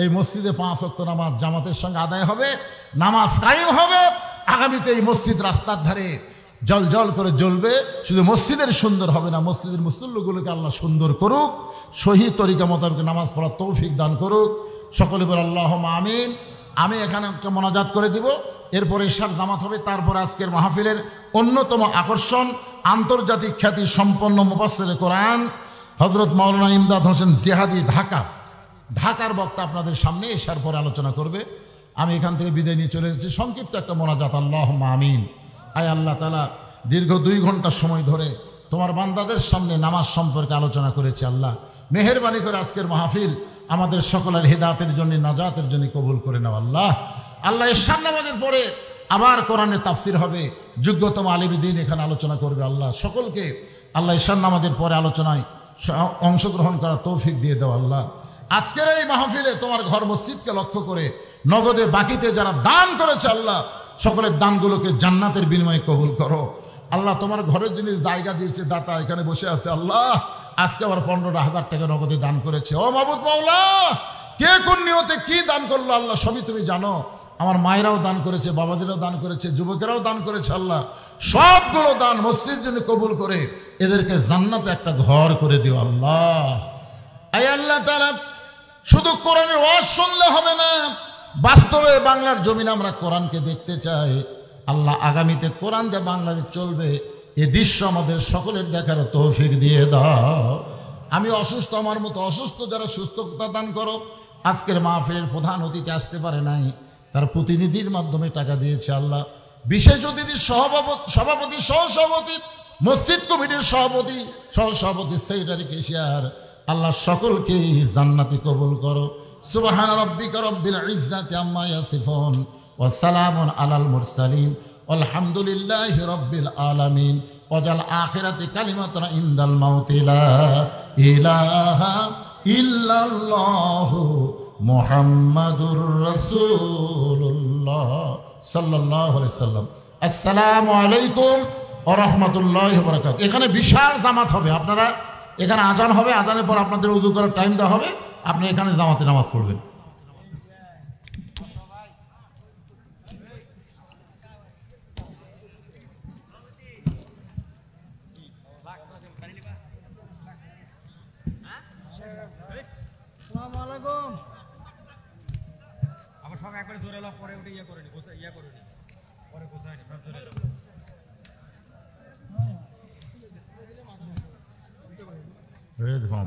এই মসজিদে 5 ওয়াক্ত নামাজ জামাতের সঙ্গে আদায় হবে, নামাজ কায়েম হবে। আগামীতে এই মসজিদ রাস্তার ধারে জল জল করে জ্বলবে। শুধু মসজিদের সুন্দর হবে না, মসজিদের মুসল্লিগুলোকে আল্লাহ সুন্দর করুক, সহি তরিকা মোতাবেক নামাজ পড়ার তৌফিক দান করুক। সকলে বলে আল্লাহুম্মা আমিন। আমি এখানে একটা মোনাজাত করে দিব, এরপরে ইশার জামাত হবে। তারপর আজকের মাহফিলের অন্যতম আকর্ষণ আন্তর্জাতিক খ্যাতি সম্পন্ন মুফাসসিরে কোরআন হযরত মাওলানা ইমদাদ হোসেন জিহাদি ঢাকার বক্তা আপনাদের সামনে ইশার পরে আলোচনা করবে। আমি এখান থেকে বিদায় নিয়ে চলে যাচ্ছি। সংক্ষিপ্ত একটা মোনাজাত, আল্লাহুম্মা আমিন। আয় আল্লাহ তাআলা, দীর্ঘ 2 ঘন্টা সময় ধরে তোমার বান্দাদের সামনে নামাজ সম্পর্কে আলোচনা করেছি। আল্লাহ মেহেরবানি করে আজকের মাহফিল আমাদের সকলের হিদায়াতের জন্য, নাজাতের জন্য কবুল করে নাও। আল্লাহ এশার নামাজের পরে আবার কোরআনের তাফসির হবে, যোগ্যতম আলিম দ্বীন এখানে আলোচনা করবে। আল্লাহ সকলকে আল্লাহ এশার নামাজের পরে আলোচনায় অংশগ্রহণ করার তৌফিক দিয়ে দাও। আল্লাহ আজকের এই মাহফিলে তোমার ঘর মসজিদকে লক্ষ্য করে নগদে বাকিতে যারা দান করেছে, আল্লাহ সকলের দানগুলোকে জান্নাতের বিনিময়ে কবুল করো। আল্লাহ তোমার ঘরের জিনিস জায়গা দিয়েছে, দাতা এখানে বসে আছে, আল্লাহ আজকে আবার 15,000 টাকা নগদে দান করেছে। ও মাবুদ মাওলা, কে কোন নিয়তে কি দান করলো আল্লাহ সবই তুমি জানো। আমার মায়েরাও দান করেছে, বাবাদেরও দান করেছে, যুবকেরাও দান করেছে। আল্লাহ সবগুলো দান মসজিদ জন্য কবুল করে এদেরকে জান্নাতে একটা ঘর করে দিও। আল্লাহ আয় আল্লাহ তাআলা, শুধু কোরআনের ওয়াজ শুনলে হবে না, বাস্তবে বাংলার জমিনে আমরা কোরআনকে দেখতে চাই। আল্লাহ আগামীতে কোরআন দিয়ে বাংলাদেশ চলবে, এ দৃশ্য আমাদের সকলের দেখার তৌফিক দিয়ে দাও। আমি অসুস্থ, আমার মতো অসুস্থ যারা সুস্থতা দান করো। আজকের মাহফিলের প্রধান অতিথি আসতে পারে নাই, তার প্রতিনিধির মাধ্যমে টাকা দিয়েছে। আল্লাহ বিশেষ অতিথির সভাপতি সহসভাপতি, মসজিদ কমিটির সভাপতি সহসভাপতি, সেক্রেটারি, কেশিয়ার, আল্লাহ সকলকে জান্নাতি কবুল করো। সুবহান রাব্বিকা রব্বিল ইজ্জাতি আম্মা ইয়াসিফুন ওয়া সালামুন আলাল মুরসালিন আলহামদুলিল্লাহি রব্বিল আলামিন। ওয়াজাল আখিরাতি কালিমাতুন ইনদাল মাউতি লা ইলাহা ইল্লাল্লাহু মুহাম্মাদুর রাসূলুল্লাহ সাল্লাল্লাহু আলাইহি সাল্লাম। আসসালামু আলাইকুম ওয়া রাহমাতুল্লাহি ওয়া বারাকাতুহু। এখানে বিশাল জামাত হবে, আপনারা এখানে আজান হবে, আজানের পর আপনাদের উযু করার টাইম দেওয়া হবে, আপনি এখানে জামাতে নামাজ পড়বেন। আবার সব একবারে জোরে লাভ পরে উঠে ইয়া করে নি, ইয়া করে নি, পরে গোছায় নি, সব জোরে লাভ। এই দেখুন